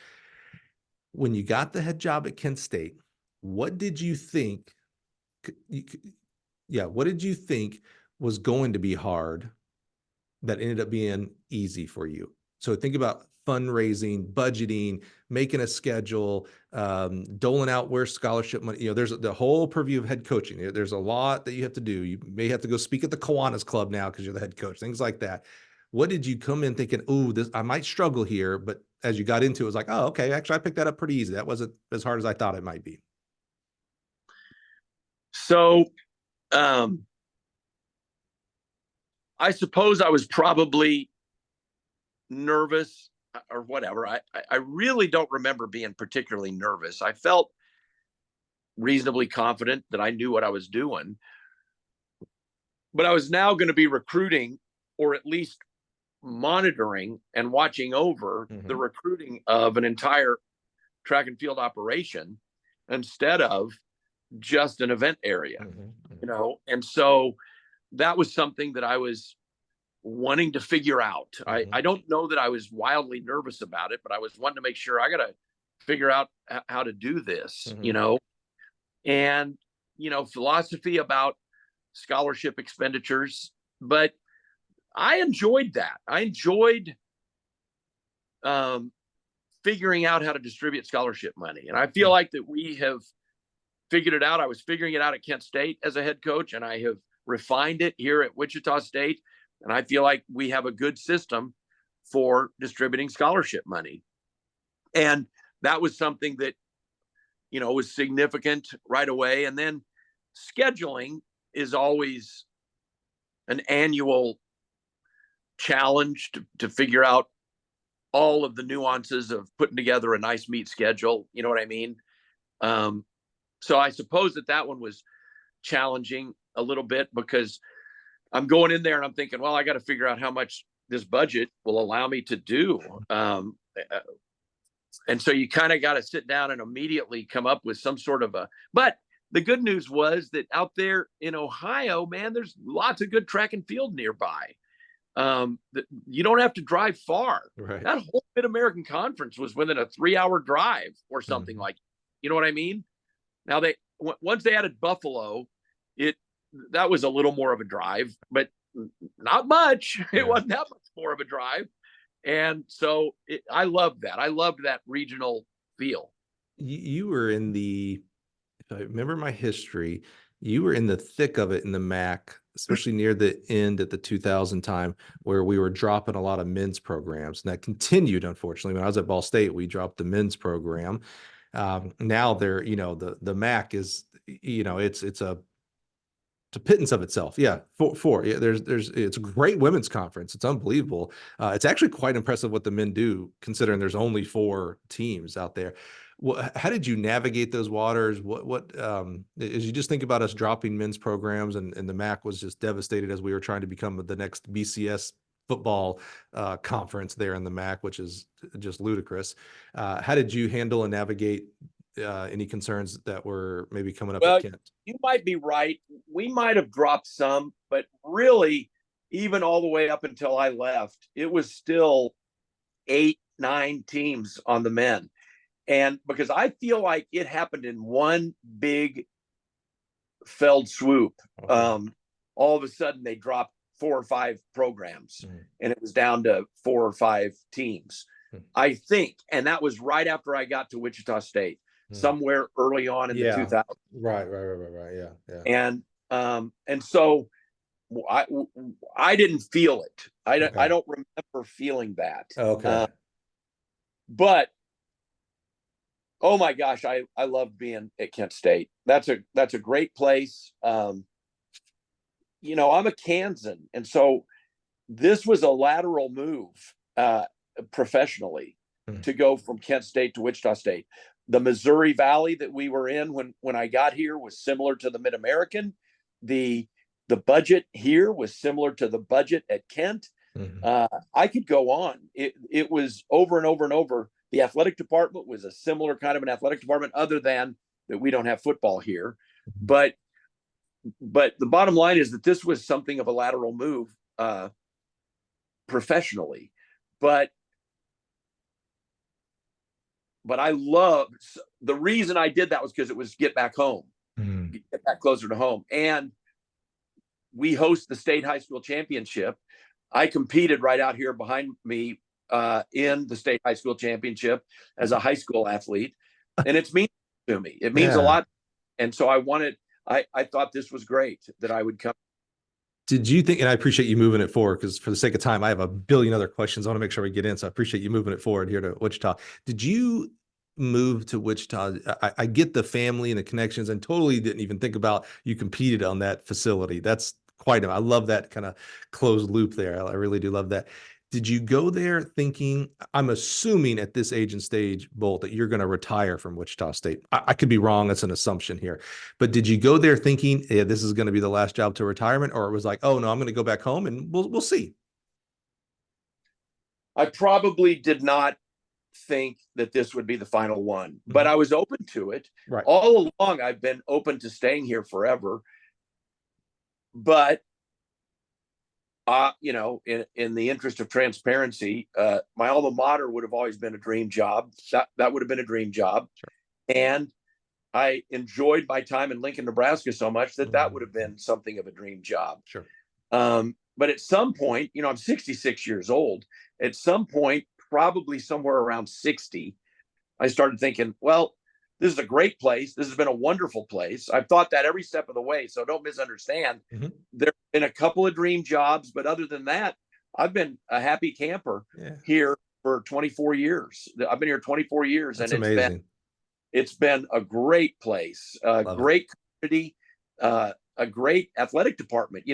when you got the head job at Kent State, what did you think? What did you think was going to be hard that ended up being easy for you? So think about fundraising, budgeting, making a schedule, doling out where scholarship money, there's the whole purview of head coaching. There's a lot that you have to do. You may have to go speak at the Kiwanis Club now because you're the head coach, things like that. What did you come in thinking, I might struggle here, but as you got into it, it was like, oh, okay, actually I picked that up pretty easy. That wasn't as hard as I thought it might be. So, I suppose I was probably nervous or whatever. I really don't remember being particularly nervous. I felt reasonably confident that I knew what I was doing, but I was now going to be recruiting, or at least monitoring and watching over the recruiting of an entire track and field operation instead of just an event area, and so that was something that I was wanting to figure out. I don't know that I was wildly nervous about it, but I was wanting to make sure I got to figure out how to do this, and, philosophy about scholarship expenditures. But I enjoyed that. I enjoyed figuring out how to distribute scholarship money. And I feel like that we have figured it out. I was figuring it out at Kent State as a head coach, and I have refined it here at Wichita State. And I feel like we have a good system for distributing scholarship money. And that was something that, was significant right away. And then scheduling is always an annual challenge to figure out all of the nuances of putting together a nice meet schedule. You know what I mean? So I suppose that one was challenging a little bit, because I'm going in there and I'm thinking, well, I got to figure out how much this budget will allow me to do. And so you kind of got to sit down and immediately come up with some sort of but the good news was that out there in Ohio, man, there's lots of good track and field nearby. You don't have to drive far. Right. That whole Mid-American Conference was within a 3-hour drive or something like, you know what I mean? Now once they added Buffalo, that was a little more of a drive, but not much. It wasn't that much more of a drive. And so I loved that. I loved that regional feel. You were in if I remember my history, you were in the thick of it in the MAC, especially near the end at the 2000 time, where we were dropping a lot of men's programs. And that continued, unfortunately. When I was at Ball State, we dropped the men's program. Now they're, the MAC is, it's a pittance of itself. Yeah. Yeah. It's a great women's conference. It's unbelievable. It's actually quite impressive what the men do, considering there's only 4 teams out there. How did you navigate those waters? As you just think about us dropping men's programs, and the MAC was just devastated as we were trying to become the next BCS football conference there in the MAC, which is just ludicrous. How did you handle and navigate any concerns that were maybe coming up at Kent? You might be right. We might have dropped some, but really, even all the way up until I left, it was still 8, 9 teams on the men. And because I feel like it happened in one big felled swoop, all of a sudden they dropped 4 or 5 programs, and it was down to 4 or 5 teams, I think. And that was right after I got to Wichita State, somewhere early on in the 2000s. Right. Yeah. And so I didn't feel it. I don't remember feeling that. Okay. But oh my gosh, I loved being at Kent State. That's a great place. I'm a Kansan, and so this was a lateral move professionally to go from Kent State to Wichita State. The Missouri Valley that we were in when I got here was similar to the Mid-American. The budget here was similar to the budget at Kent. I could go on. It was over and over and over. The athletic department was a similar kind of an athletic department, other than that we don't have football here. But the bottom line is that this was something of a lateral move professionally. But I love, the reason I did that was because it was get back home, get back closer to home. And we host the state high school championship. I competed right out here behind me in the state high school championship as a high school athlete. And it's meaningful to me. It means a lot. And so I thought this was great that I would come. Did you think, and I appreciate you moving it forward, because for the sake of time, I have a billion other questions I want to make sure we get in. So I appreciate you moving it forward here to Wichita. Did you move to Wichita? I get the family and the connections, and totally didn't even think about you competed on that facility. That's I love that kind of closed loop there. I really do love that. Did you go there thinking, I'm assuming at this age and stage, Bolt, that you're going to retire from Wichita State? I could be wrong. That's an assumption here. But did you go there thinking, yeah, this is going to be the last job to retirement? Or it was like, oh, no, I'm going to go back home and we'll see? I probably did not think that this would be the final one, but I was open to it. Right. All along, I've been open to staying here forever. But in the interest of transparency, my alma mater would have always been a dream job. That would have been a dream job. Sure. And I enjoyed my time in Lincoln, Nebraska so much that would have been something of a dream job. Sure. But at some point, I'm 66 years old. At some point, probably somewhere around 60, I started thinking, well, this is a great place. This has been a wonderful place. I've thought that every step of the way, so don't misunderstand. There have been a couple of dream jobs, but other than that, I've been a happy camper here for 24 years. I've been here 24 years. That's and amazing. It's been a great place, a great community, a great athletic department.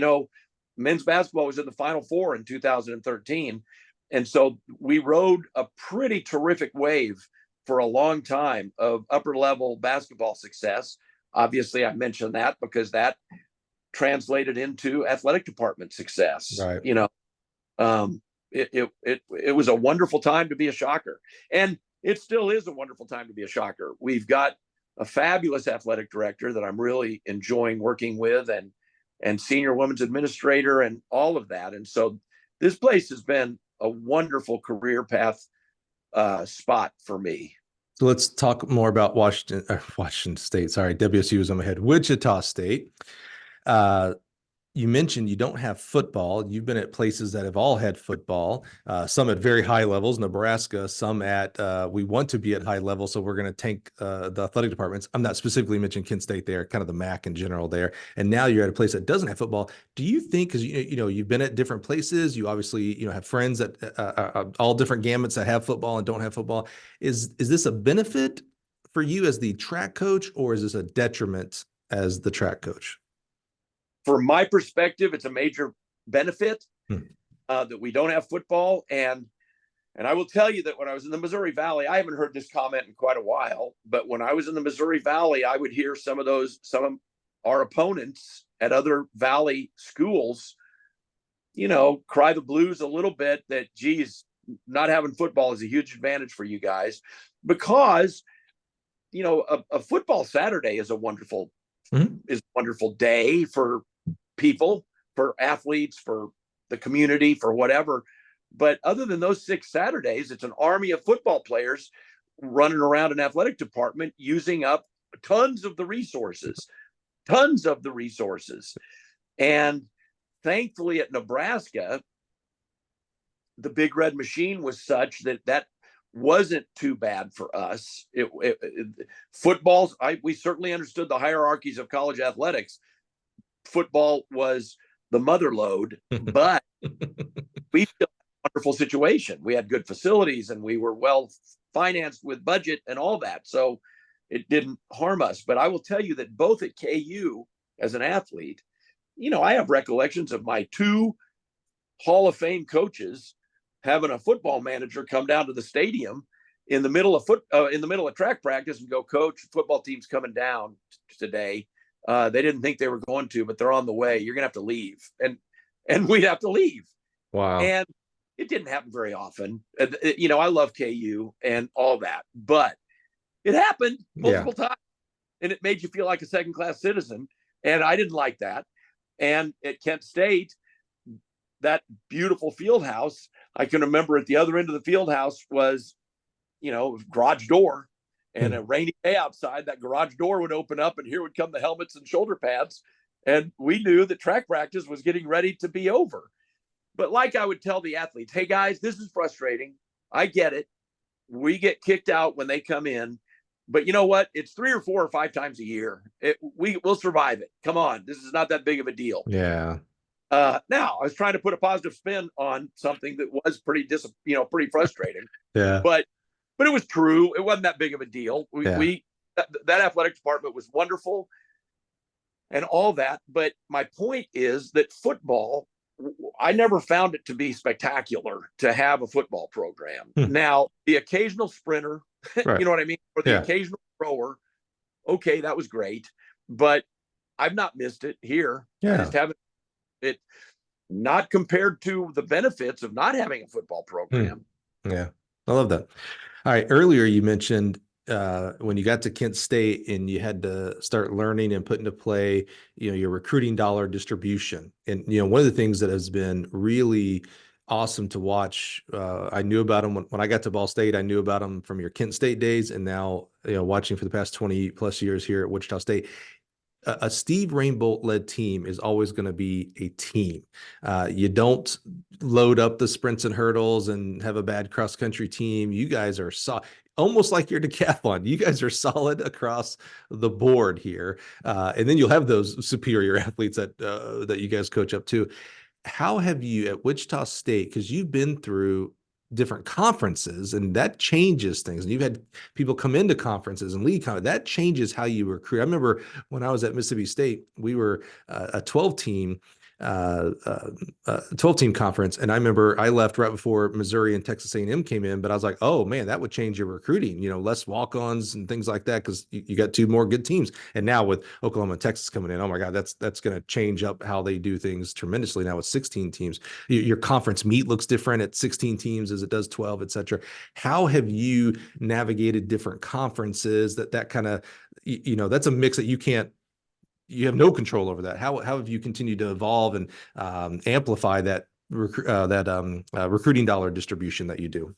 Men's basketball was in the Final Four in 2013. And so we rode a pretty terrific wave for a long time of upper level basketball success. Obviously, I mentioned that because that translated into athletic department success. Right. It was a wonderful time to be a Shocker, and it still is a wonderful time to be a Shocker. We've got a fabulous athletic director that I'm really enjoying working with, and senior women's administrator and all of that. And so this place has been a wonderful career path spot for me. So let's talk more about Washington State. Sorry, WSU is on my head. Wichita State. You mentioned you don't have football. You've been at places that have all had football, some at very high levels, Nebraska, some at, we want to be at high level, so we're going to tank the athletic departments. I'm not specifically mentioning Kent State there, kind of the MAC in general there. And now you're at a place that doesn't have football. Do you think, because you've been at different places, you obviously have friends that all different gamuts that have football and don't have football. Is this a benefit for you as the track coach, or is this a detriment as the track coach? From my perspective, it's a major benefit that we don't have football. And I will tell you that when I was in the Missouri Valley, I haven't heard this comment in quite a while, but when I was in the Missouri Valley, I would hear some of our opponents at other Valley schools, cry the blues a little bit that, geez, not having football is a huge advantage for you guys, because, a football Saturday is a wonderful day for people, for athletes, for the community, for whatever. But other than those 6 Saturdays, it's an army of football players running around an athletic department using up tons of the resources. And thankfully at Nebraska, the Big Red Machine was such that wasn't too bad for us. We certainly understood the hierarchies of college athletics. Football was the mother load, but we still had a wonderful situation. We had good facilities and we were well financed with budget and all that. So it didn't harm us. But I will tell you that both at KU as an athlete, I have recollections of my 2 Hall of Fame coaches having a football manager come down to the stadium in the middle of track practice and go, "Coach, football team's coming down today. They didn't think they were going to, but they're on the way. You're going to have to leave." And we'd have to leave. Wow. And it didn't happen very often. I love KU and all that, but it happened multiple times, and it made you feel like a second-class citizen. And I didn't like that. And at Kent State, that beautiful field house, I can remember at the other end of the field house was, garage door, and a rainy day outside, that garage door would open up and here would come the helmets and shoulder pads. And we knew that track practice was getting ready to be over. But like I would tell the athletes, "Hey guys, this is frustrating. I get it. We get kicked out when they come in, but you know what? It's 3 or 4 or 5 times a year. We'll survive it. Come on. This is not that big of a deal." Yeah. Now I was trying to put a positive spin on something that was pretty frustrating. Yeah. But it was true. It wasn't that big of a deal. That athletic department was wonderful and all that. But my point is that football, I never found it to be spectacular to have a football program. Now, the occasional sprinter, right. You know what I mean? Or the occasional thrower. Okay, that was great. But I've not missed it here. Yeah. I just haven't. It not compared to the benefits of not having a football program. Yeah, I love that. All right. Earlier you mentioned when you got to Kent State and you had to start learning and put into play, your recruiting dollar distribution. And, one of the things that has been really awesome to watch, I knew about them when I got to Ball State. I knew about them from your Kent State days, and now, watching for the past 20 plus years here at Wichita State. A Steve Rainbolt led team is always going to be a team. You don't load up the sprints and hurdles and have a bad cross country team. You guys are almost like your decathlon. You guys are solid across the board here. And then you'll have those superior athletes that you guys coach up to. How have you at Wichita State, because you've been through different conferences and that changes things, and you've had people come into conferences and lead conferences, that changes how you recruit. I remember when I was at Mississippi State, we were a 12 team 12-team conference. And I remember I left right before Missouri and Texas A&M came in, but I was like, oh man, that would change your recruiting, less walk-ons and things like that, because you got two more good teams. And now with Oklahoma and Texas coming in, oh my God, that's going to change up how they do things tremendously now with 16 teams. Your conference meet looks different at 16 teams as it does 12, et cetera. How have you navigated different conferences that kind of, that's a mix that you have no control over that. How have you continued to evolve and amplify that recruiting dollar distribution that you do?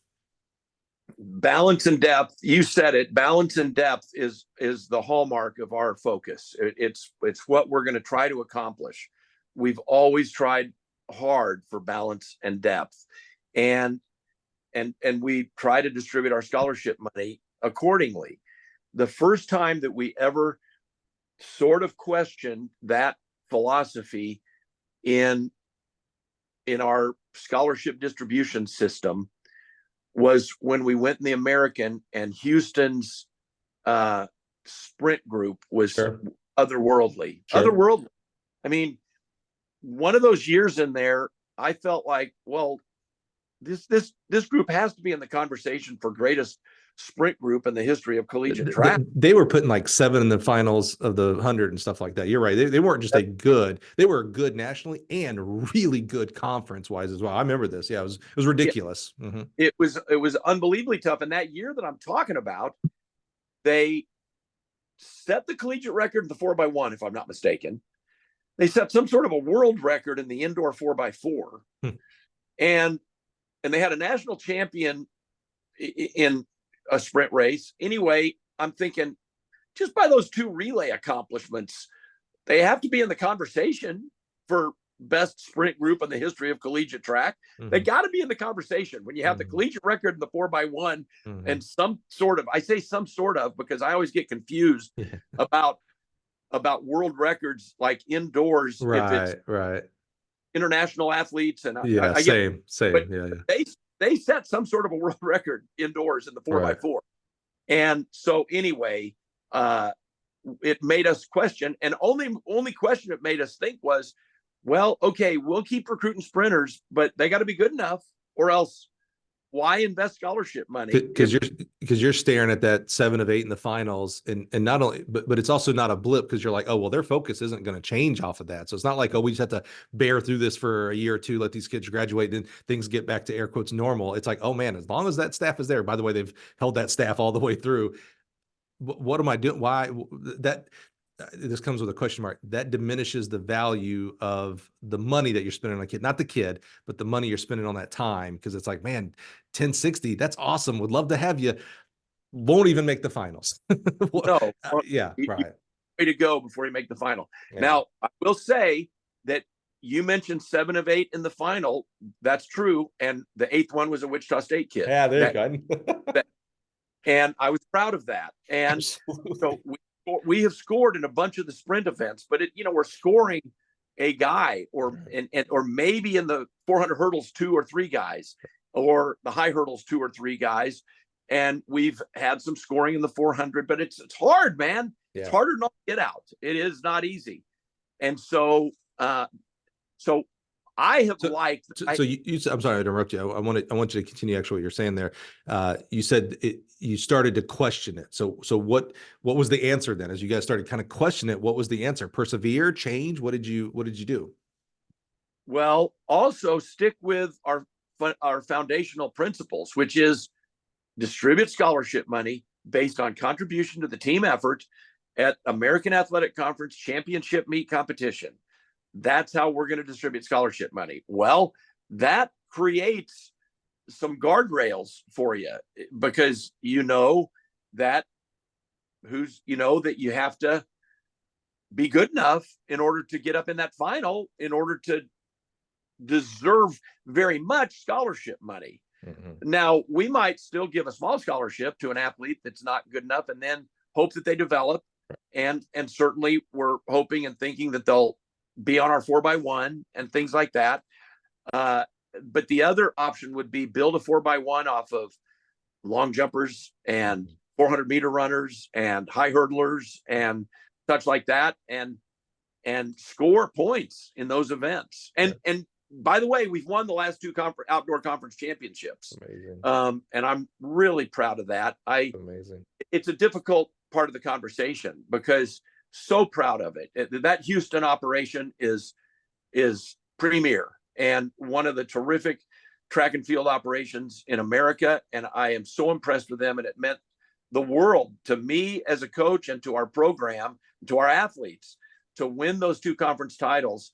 Balance and depth. You said it. Balance and depth is the hallmark of our focus. It's what we're going to try to accomplish. We've always tried hard for balance and depth, and we try to distribute our scholarship money accordingly. The first time that we ever sort of questioned that philosophy in our scholarship distribution system was when we went in the American, and Houston's sprint group was otherworldly. Otherworldly. I mean, one of those years in there, I felt like, well, this group has to be in the conversation for greatest sprint group in the history of collegiate track. They were putting like 7 in the finals of the 100 and stuff like that. You're right. They weren't just they were good nationally and really good conference wise as well. I remember this. Yeah, it was ridiculous. Mm-hmm. It was unbelievably tough. And that year that I'm talking about, they set the collegiate record in the 4x1, if I'm not mistaken. They set some sort of a world record in the indoor 4x4. And they had a national champion in a sprint race. Anyway, I'm thinking just by those 2 relay accomplishments, they have to be in the conversation for best sprint group in the history of collegiate track. Mm-hmm. They got to be in the conversation when you have the collegiate record in the 4x1 and some sort of, I say some sort of, because I always get confused about world records like indoors. Right. International athletes. And same. They set some sort of a world record indoors in the 4x4. And so anyway, it made us question, and only question it made us think was, well, okay, we'll keep recruiting sprinters, but they got to be good enough, or else why invest scholarship money? Because you're staring at that 7 of 8 in the finals, and not only, but it's also not a blip, because you're like, oh, well, their focus isn't going to change off of that. So it's not like, oh, we just have to bear through this for a year or two, let these kids graduate, and then things get back to air quotes normal. It's like, oh man, as long as that staff is there. By the way, they've held that staff all the way through. What am I doing? Why that? This comes with a question mark. That diminishes the value of the money that you're spending on a kid, not the kid, but the money you're spending on that time. Because it's like, man, 1060, that's awesome. Would love to have you. Won't even make the finals. No. Yeah, right. Way to go before you make the final. Yeah. Now, I will say that you mentioned 7 of 8 in the final. That's true. And the 8th one was a Wichita State kid. Yeah, there you go. And I was proud of that. And so we have scored in a bunch of the sprint events, but we're scoring a guy or maybe in the 400 hurdles 2 or 3 guys, or the high hurdles 2 or 3 guys. And we've had some scoring in the 400, but it's hard, man. Yeah. It's harder not to get out. It is not easy. And so I have liked. So you I'm sorry to interrupt you. I want you to continue actually what you're saying there. You said you started to question it. So what was the answer then? As you guys started kind of questioning it, what was the answer? Persevere, change? What did you do? Well, also stick with our foundational principles, which is distribute scholarship money based on contribution to the team effort at American Athletic Conference championship meet competition. That's how we're going to distribute scholarship money. Well, that creates some guardrails for you, because that you have to be good enough in order to get up in that final, in order to deserve very much scholarship money. Mm-hmm. Now, we might still give a small scholarship to an athlete that's not good enough and then hope that they develop. And certainly we're hoping and thinking that they'll be on our 4x1 and things like that. But the other option would be build a 4x1 off of long jumpers and 400 meter runners and high hurdlers and such like that. And and score points in those events. And by the way, we've won the last two outdoor conference championships. Amazing. And I'm really proud of that. Amazing. It's a difficult part of the conversation because so proud of it. That Houston operation is premier and one of the terrific track and field operations in America. And I am so impressed with them. And it meant the world to me as a coach and to our program, to our athletes, to win those two conference titles.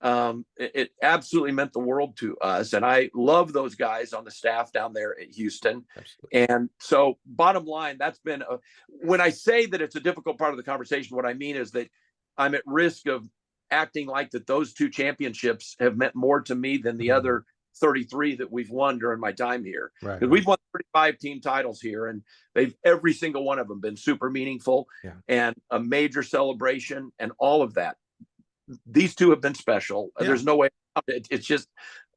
It absolutely meant the world to us. And I love those guys on the staff down there at Houston. Absolutely. And so bottom line, that's been, when I say that it's a difficult part of the conversation, what I mean is that I'm at risk of acting like that those two championships have meant more to me than the other 33 that we've won during my time here. Right. Because we've won 35 team titles here, and every single one of them been super meaningful and a major celebration and all of that. These two have been special. There's no way. It's just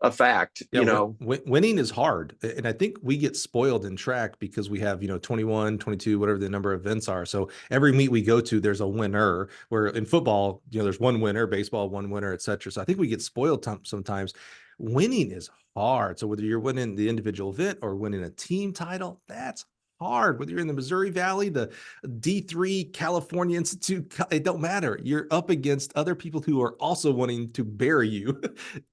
a fact, you know. Winning is hard. And I think we get spoiled in track because we have, 21, 22, whatever the number of events are. So every meet we go to, there's a winner, where in football, there's one winner, baseball, one winner, et cetera. So I think we get spoiled sometimes. Winning is hard. So whether you're winning the individual event or winning a team title, that's hard. Whether you're in the Missouri Valley, the D3 California Institute, it don't matter. You're up against other people who are also wanting to bury you.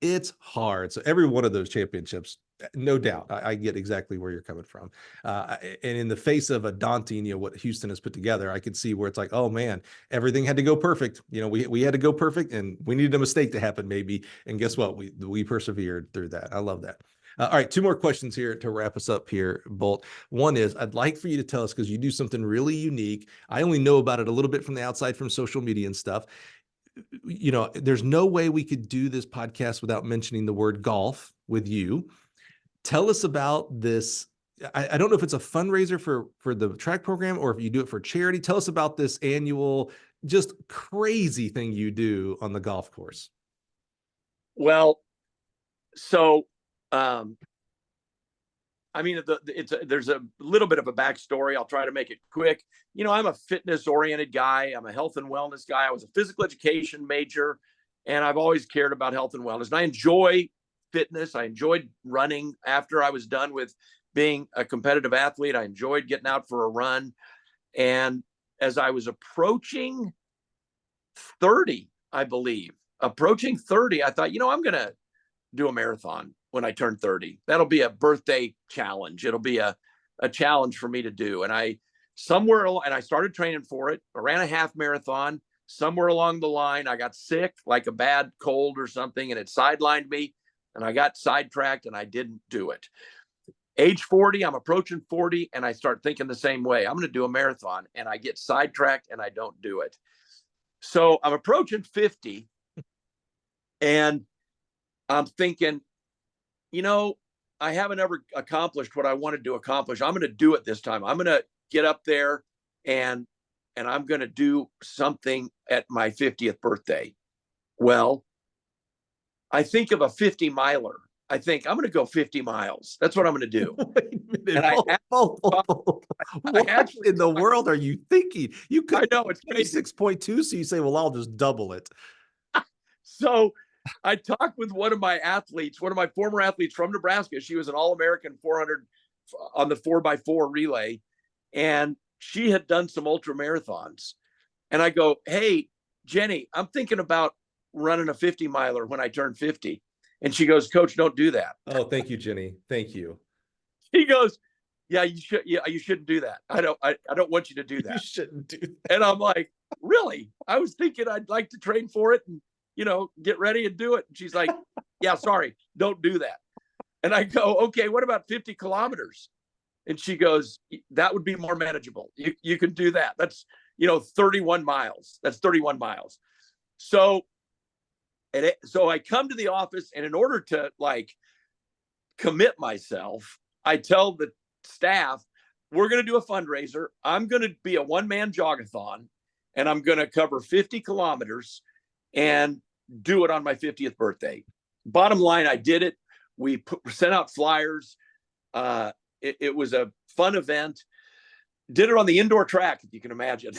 It's hard. So every one of those championships, no doubt, I get exactly where you're coming from. And in the face of a daunting, what Houston has put together, I could see where it's like, oh man, everything had to go perfect. We had to go perfect, and we needed a mistake to happen maybe. And guess what? We persevered through that. I love that. All right, two more questions here to wrap us up here, Bolt. One is, I'd like for you to tell us, because you do something really unique. I only know about it a little bit from the outside, from social media and stuff. There's no way we could do this podcast without mentioning the word golf with you. Tell us about this. I don't know if it's a fundraiser for the track program or if you do it for charity. Tell us about this annual, just crazy thing you do on the golf course. Well, so there's a little bit of a backstory. I'll try to make it quick. I'm a fitness oriented guy. I'm a health and wellness guy. I was a physical education major, and I've always cared about health and wellness. And I enjoy fitness. I enjoyed running after I was done with being a competitive athlete. I enjoyed getting out for a run. And as I was approaching 30, I thought, I'm going to do a marathon when I turn 30. That'll be a birthday challenge. It'll be a challenge for me to do. And I started training for it. I ran a half marathon. Somewhere along the line, I got sick, like a bad cold or something, and it sidelined me, and I got sidetracked, and I didn't do it. Age 40, I'm approaching 40, and I start thinking the same way. I'm going to do a marathon, and I get sidetracked, and I don't do it. So I'm approaching 50, and I'm thinking, I haven't ever accomplished what I wanted to accomplish. I'm going to do it this time. I'm going to get up there and I'm going to do something at my 50th birthday. Well, I think of a 50 miler. I think I'm going to go 50 miles. That's what I'm going to do. What actually in the world are you thinking? You could, I know, it's crazy. 6.2. So you say, well, I'll just double it. So I talked with one of my former athletes from Nebraska. She was an All-American 400 on the 4x4 relay, and she had done some ultra marathons. And I go, hey, Jenny, I'm thinking about running a 50 miler when I turn 50. And she goes, Coach, don't do that. Oh, thank you, Jenny. Thank you. He goes, yeah, you should. Yeah, you shouldn't do that. I don't want you to do that. You shouldn't do that. And I'm like, really? I was thinking I'd like to train for it and, get ready and do it. And she's like, yeah, sorry, don't do that. And I go, okay, what about 50 kilometers? And she goes, that would be more manageable. You can do that. That's, 31 miles. That's 31 miles. So I come to the office, and in order to commit myself, I tell the staff, we're going to do a fundraiser. I'm going to be a one-man jogathon, and I'm going to cover 50 kilometers and do it on my 50th birthday. Bottom line, I did it. We sent out flyers. It was a fun event. Did it on the indoor track, if you can imagine.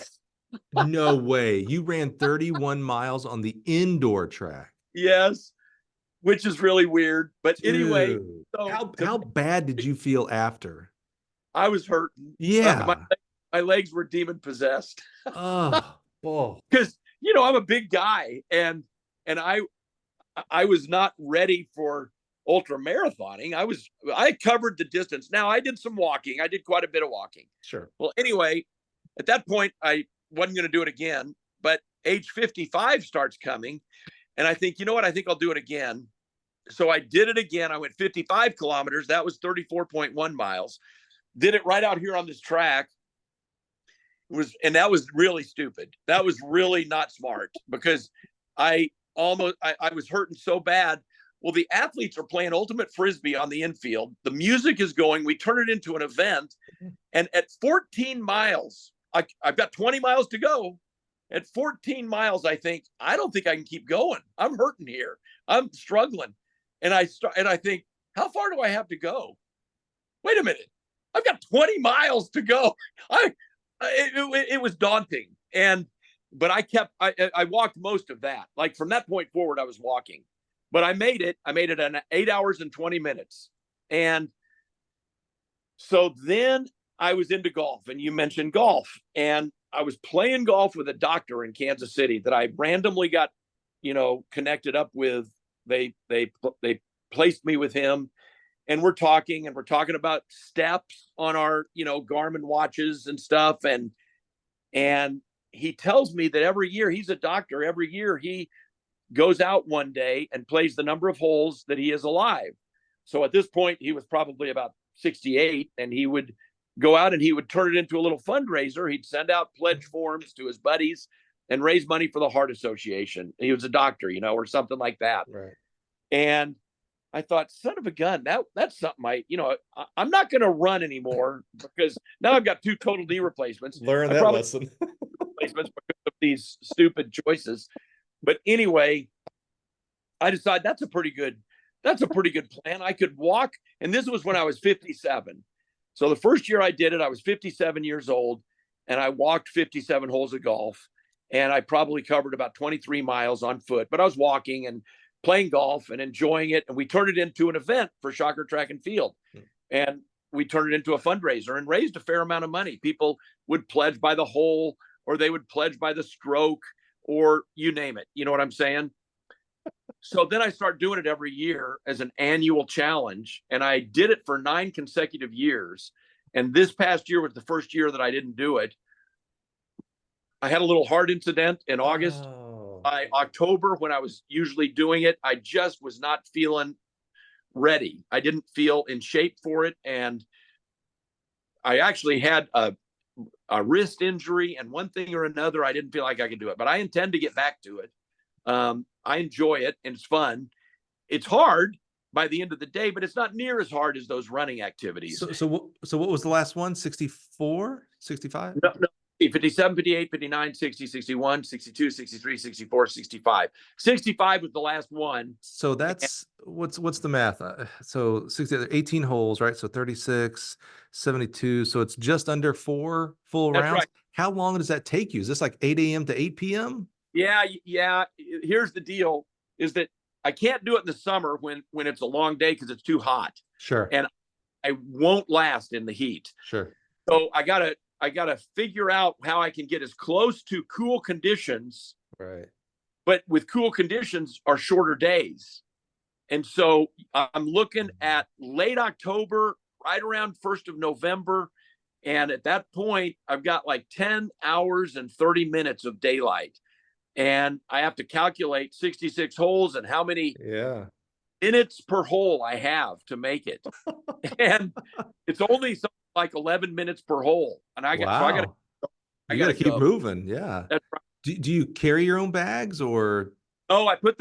No way. You ran 31 miles on the indoor track. Yes, which is really weird. But anyway, Dude, so how bad did you feel after? I was hurting. Yeah. My legs were demon possessed Oh, boy. because I'm a big guy, and I was not ready for ultra marathoning. I covered the distance. Now I did some walking. I did quite a bit of walking. Sure. Well, anyway, at that point I wasn't going to do it again, but age 55 starts coming, and I think, you know what? I think I'll do it again. So I did it again. I went 55 kilometers. That was 34.1 miles. Did it right out here on this track. And that was really stupid. That was really not smart because I was hurting so bad. Well, the athletes are playing ultimate frisbee on the infield. The music is going. We turn it into an event. And at 14 miles, I've got 20 miles to go. At 14 miles, I don't think I can keep going. I'm hurting here. I'm struggling. And I think, how far do I have to go? Wait a minute. I've got 20 miles to go. It was daunting. But I walked most of that. Like from that point forward, I was walking, but I made it in 8 hours and 20 minutes. And so then I was into golf, and you mentioned golf, and I was playing golf with a doctor in Kansas City that I randomly got, connected up with. They placed me with him, and we're talking about steps on our, Garmin watches and stuff. And he tells me that every year, he's a doctor, every year he goes out one day and plays the number of holes that he is alive. So at this point, he was probably about 68, and he would go out and he would turn it into a little fundraiser. He'd send out pledge forms to his buddies and raise money for the Heart Association. He was a doctor, or something like that. Right. And I thought, son of a gun, that's something I'm not going to run anymore because now I've got 2 total knee replacements. Learn that lesson. Replacements because of these stupid choices. But anyway, I decided that's a pretty good plan. I could walk, and this was when I was 57. So the first year I did it, I was 57 years old, and I walked 57 holes of golf, and I probably covered about 23 miles on foot. But I was walking and playing golf and enjoying it, and we turned it into an event for Shocker Track and Field. And we turned it into a fundraiser and raised a fair amount of money. People would pledge by the hole, or they would pledge by the stroke, or you name it. You know what I'm saying? So then I started doing it every year as an annual challenge, and I did it for 9 consecutive years. And this past year was the first year that I didn't do it. I had a little heart incident in August. By October, when I was usually doing it, I just was not feeling ready. I didn't feel in shape for it. And I actually had a wrist injury, and one thing or another, I didn't feel like I could do it. But I intend to get back to it. I enjoy it, and it's fun. It's hard by the end of the day, but it's not near as hard as those running activities. So what was the last one? 64, 65? No, 57, 58, 59, 60, 61, 62, 63, 64, 65. 65 was the last one. So that's what's the math? So 18 holes, right? So 36, 72. So it's just under 4 full rounds. Right. How long does that take you? Is this like 8 a.m. to 8 p.m.? Yeah. Here's the deal: is that I can't do it in the summer when it's a long day because it's too hot. Sure. And I won't last in the heat. Sure. So I gotta figure out how I can get as close to cool conditions. Right. But with cool conditions are shorter days. And so I'm looking at late October, right around 1st of November. And at that point, I've got like 10 hours and 30 minutes of daylight. And I have to calculate 66 holes and how many minutes per hole I have to make it. And it's only something like 11 minutes per hole. And I got to keep moving. Yeah. That's right. Do you carry your own bags or? Oh, I put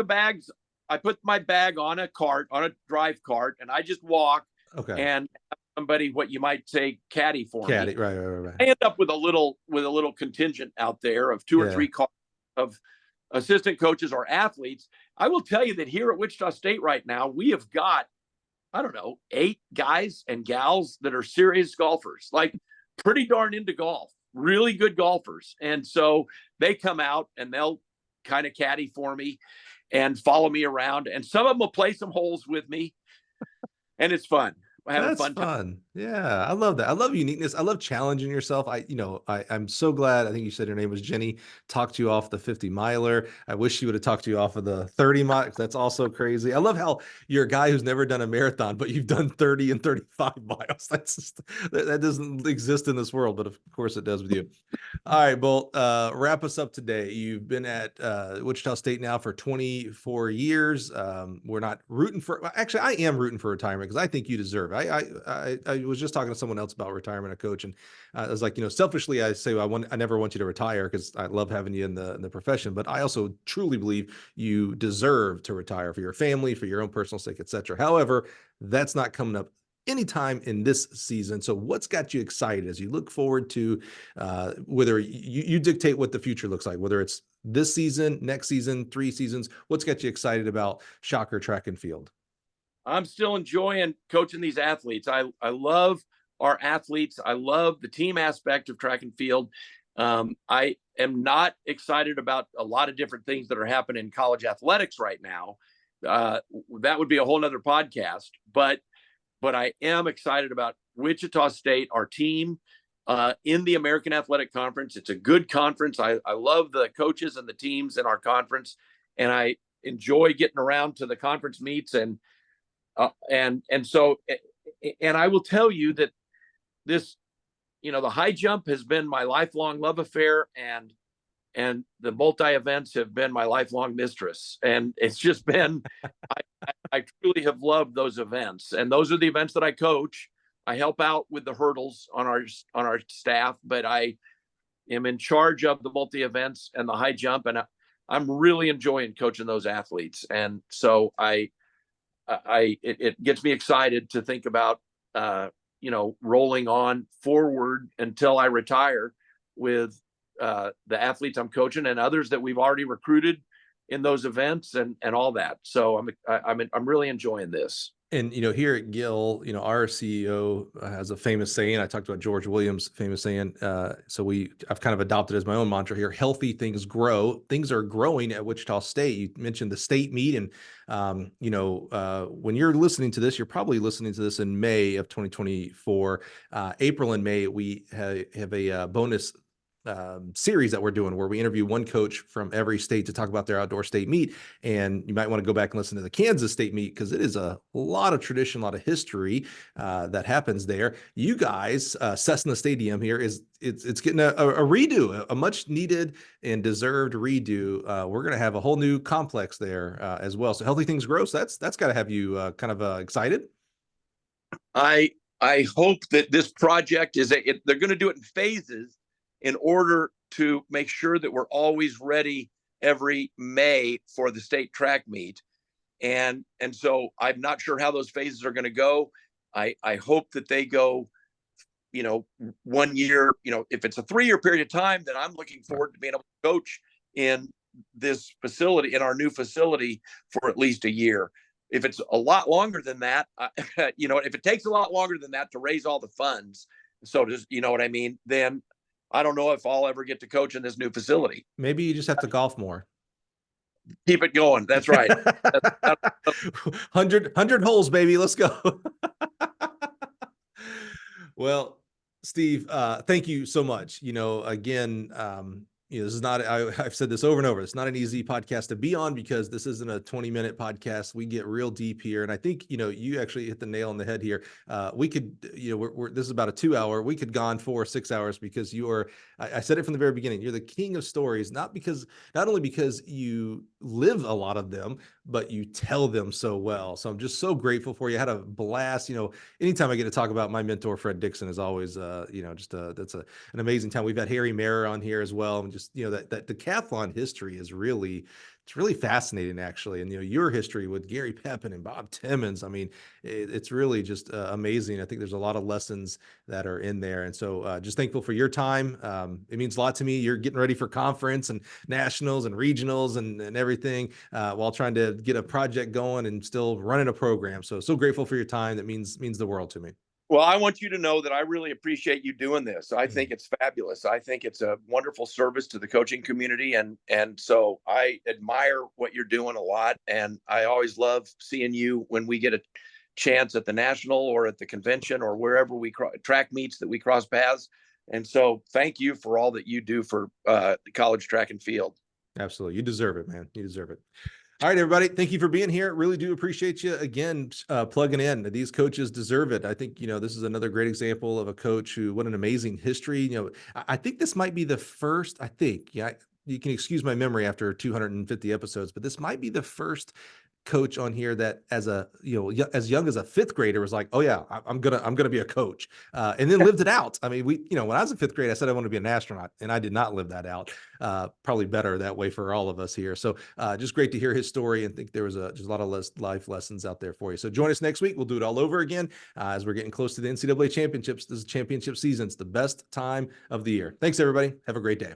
my bag on a cart, on a drive cart, and I just walk. Okay. And have somebody, what you might say, caddy for me. Right. I end up with a little contingent out there of 2 or 3 cars of assistant coaches or athletes. I will tell you that here at Wichita State right now, we have got, 8 guys and gals that are serious golfers, like pretty darn into golf. really good golfers. And so they come out and they'll kind of caddy for me and follow me around. And some of them will play some holes with me. And it's fun. I have a That's fun time. fun. Yeah, I love that. I love uniqueness. I love challenging yourself. I'm so glad. I think you said her name was Jenny. Talked you off the 50 miler. I wish she would have talked you off of the 30 mile. That's also crazy. I love how you're a guy who's never done a marathon, but you've done 30 and 35 miles. That's just, that doesn't exist in this world, but of course it does with you. All right, Bolt, wrap us up today. You've been at Wichita State now for 24 years. We're not rooting for, actually, I am rooting for retirement because I think you deserve it. I was just talking to someone else about retirement, a coach, and I was like, selfishly, I say I never want you to retire because I love having you in the profession, but I also truly believe you deserve to retire for your family, for your own personal sake, etc. However, that's not coming up anytime in this season. So what's got you excited as you look forward to whether you dictate what the future looks like, whether it's this season, next season, 3 seasons, what's got you excited about Shocker track and field? I'm still enjoying coaching these athletes. I love our athletes. I love the team aspect of track and field. I am not excited about a lot of different things that are happening in college athletics right now. That would be a whole nother podcast, but I am excited about Wichita State, our team in the American Athletic Conference. It's a good conference. I love the coaches and the teams in our conference, and I enjoy getting around to the conference meets. And so I will tell you that this, the high jump has been my lifelong love affair, and the multi events have been my lifelong mistress. And it's just been, I truly have loved those events, and those are the events that I coach. I help out with the hurdles on our staff, but I am in charge of the multi events and the high jump, and I'm really enjoying coaching those athletes. And so it gets me excited to think about rolling on forward until I retire with the athletes I'm coaching and others that we've already recruited in those events and all that. So I'm really enjoying this. And, here at Gill, our CEO has a famous saying. I talked about George Williams' famous saying. So I've kind of adopted as my own mantra here: healthy things grow. Things are growing at Wichita State. You mentioned the state meet, and, when you're listening to this, you're probably listening to this in May of 2024. April and May, we have a bonus series that we're doing where we interview one coach from every state to talk about their outdoor state meet. And you might want to go back and listen to the Kansas state meet because it is a lot of tradition, a lot of history that happens there. You guys, Cessna Stadium here it's getting a redo, a much needed and deserved redo. We're going to have a whole new complex there as well. So healthy things grow. So that's got to have you kind of excited. I hope that this project they're going to do it in phases in order to make sure that we're always ready every May for the state track meet. And so I'm not sure how those phases are going to go. I hope that they go, 1 year, if it's a 3-year period of time, then I'm looking forward to being able to coach in this facility, in our new facility, for at least a year. If it's a lot longer than that, if it takes a lot longer than that to raise all the funds, so just, what I mean, then I don't know if I'll ever get to coach in this new facility. Maybe you just have to golf more. Keep it going. That's right. 100 holes, baby. Let's go. Well, Steve, thank you so much. Again, this is not, I've said this over and over. It's not an easy podcast to be on because this isn't a 20-minute podcast. We get real deep here. And I think, you actually hit the nail on the head here. We could, this is about a 2-hour. We could gone 4 or 6 hours because I said it from the very beginning. You're the king of stories, not only because you live a lot of them, but you tell them so well. So I'm just so grateful for you. I had a blast. Anytime I get to talk about my mentor, Fred Dixon, is always, that's an amazing time. We've had Harry Mayer on here as well. And just, that decathlon history is it's really fascinating, actually. And, your history with Gary Pepin and Bob Timmons, I mean, it's really just amazing. I think there's a lot of lessons that are in there. And so just thankful for your time. It means a lot to me. You're getting ready for conference and nationals and regionals and everything while trying to get a project going and still running a program. So grateful for your time. That means the world to me. Well, I want you to know that I really appreciate you doing this. I think it's fabulous. I think it's a wonderful service to the coaching community, and so I admire what you're doing a lot. And I always love seeing you when we get a chance at the national or at the convention or wherever we track meets that we cross paths. And so, thank you for all that you do for the college track and field. Absolutely, you deserve it, man. You deserve it. All right, everybody. Thank you for being here. Really do appreciate you again, plugging in. These coaches deserve it. I think, this is another great example of a coach who, what an amazing history. I think this might be the first, you can excuse my memory after 250 episodes, but this might be the first coach on here that as as young as a fifth grader was like, oh yeah, I'm gonna be a coach, and then lived it out. I mean, when I was in fifth grade, I said I want to be an astronaut, and I did not live that out. Probably better that way for all of us here. So just great to hear his story, and think there was just a lot of life lessons out there for you. So join us next week. We'll do it all over again as we're getting close to the NCAA championships. This is championship season. It's the best time of the year. Thanks, everybody. Have a great day.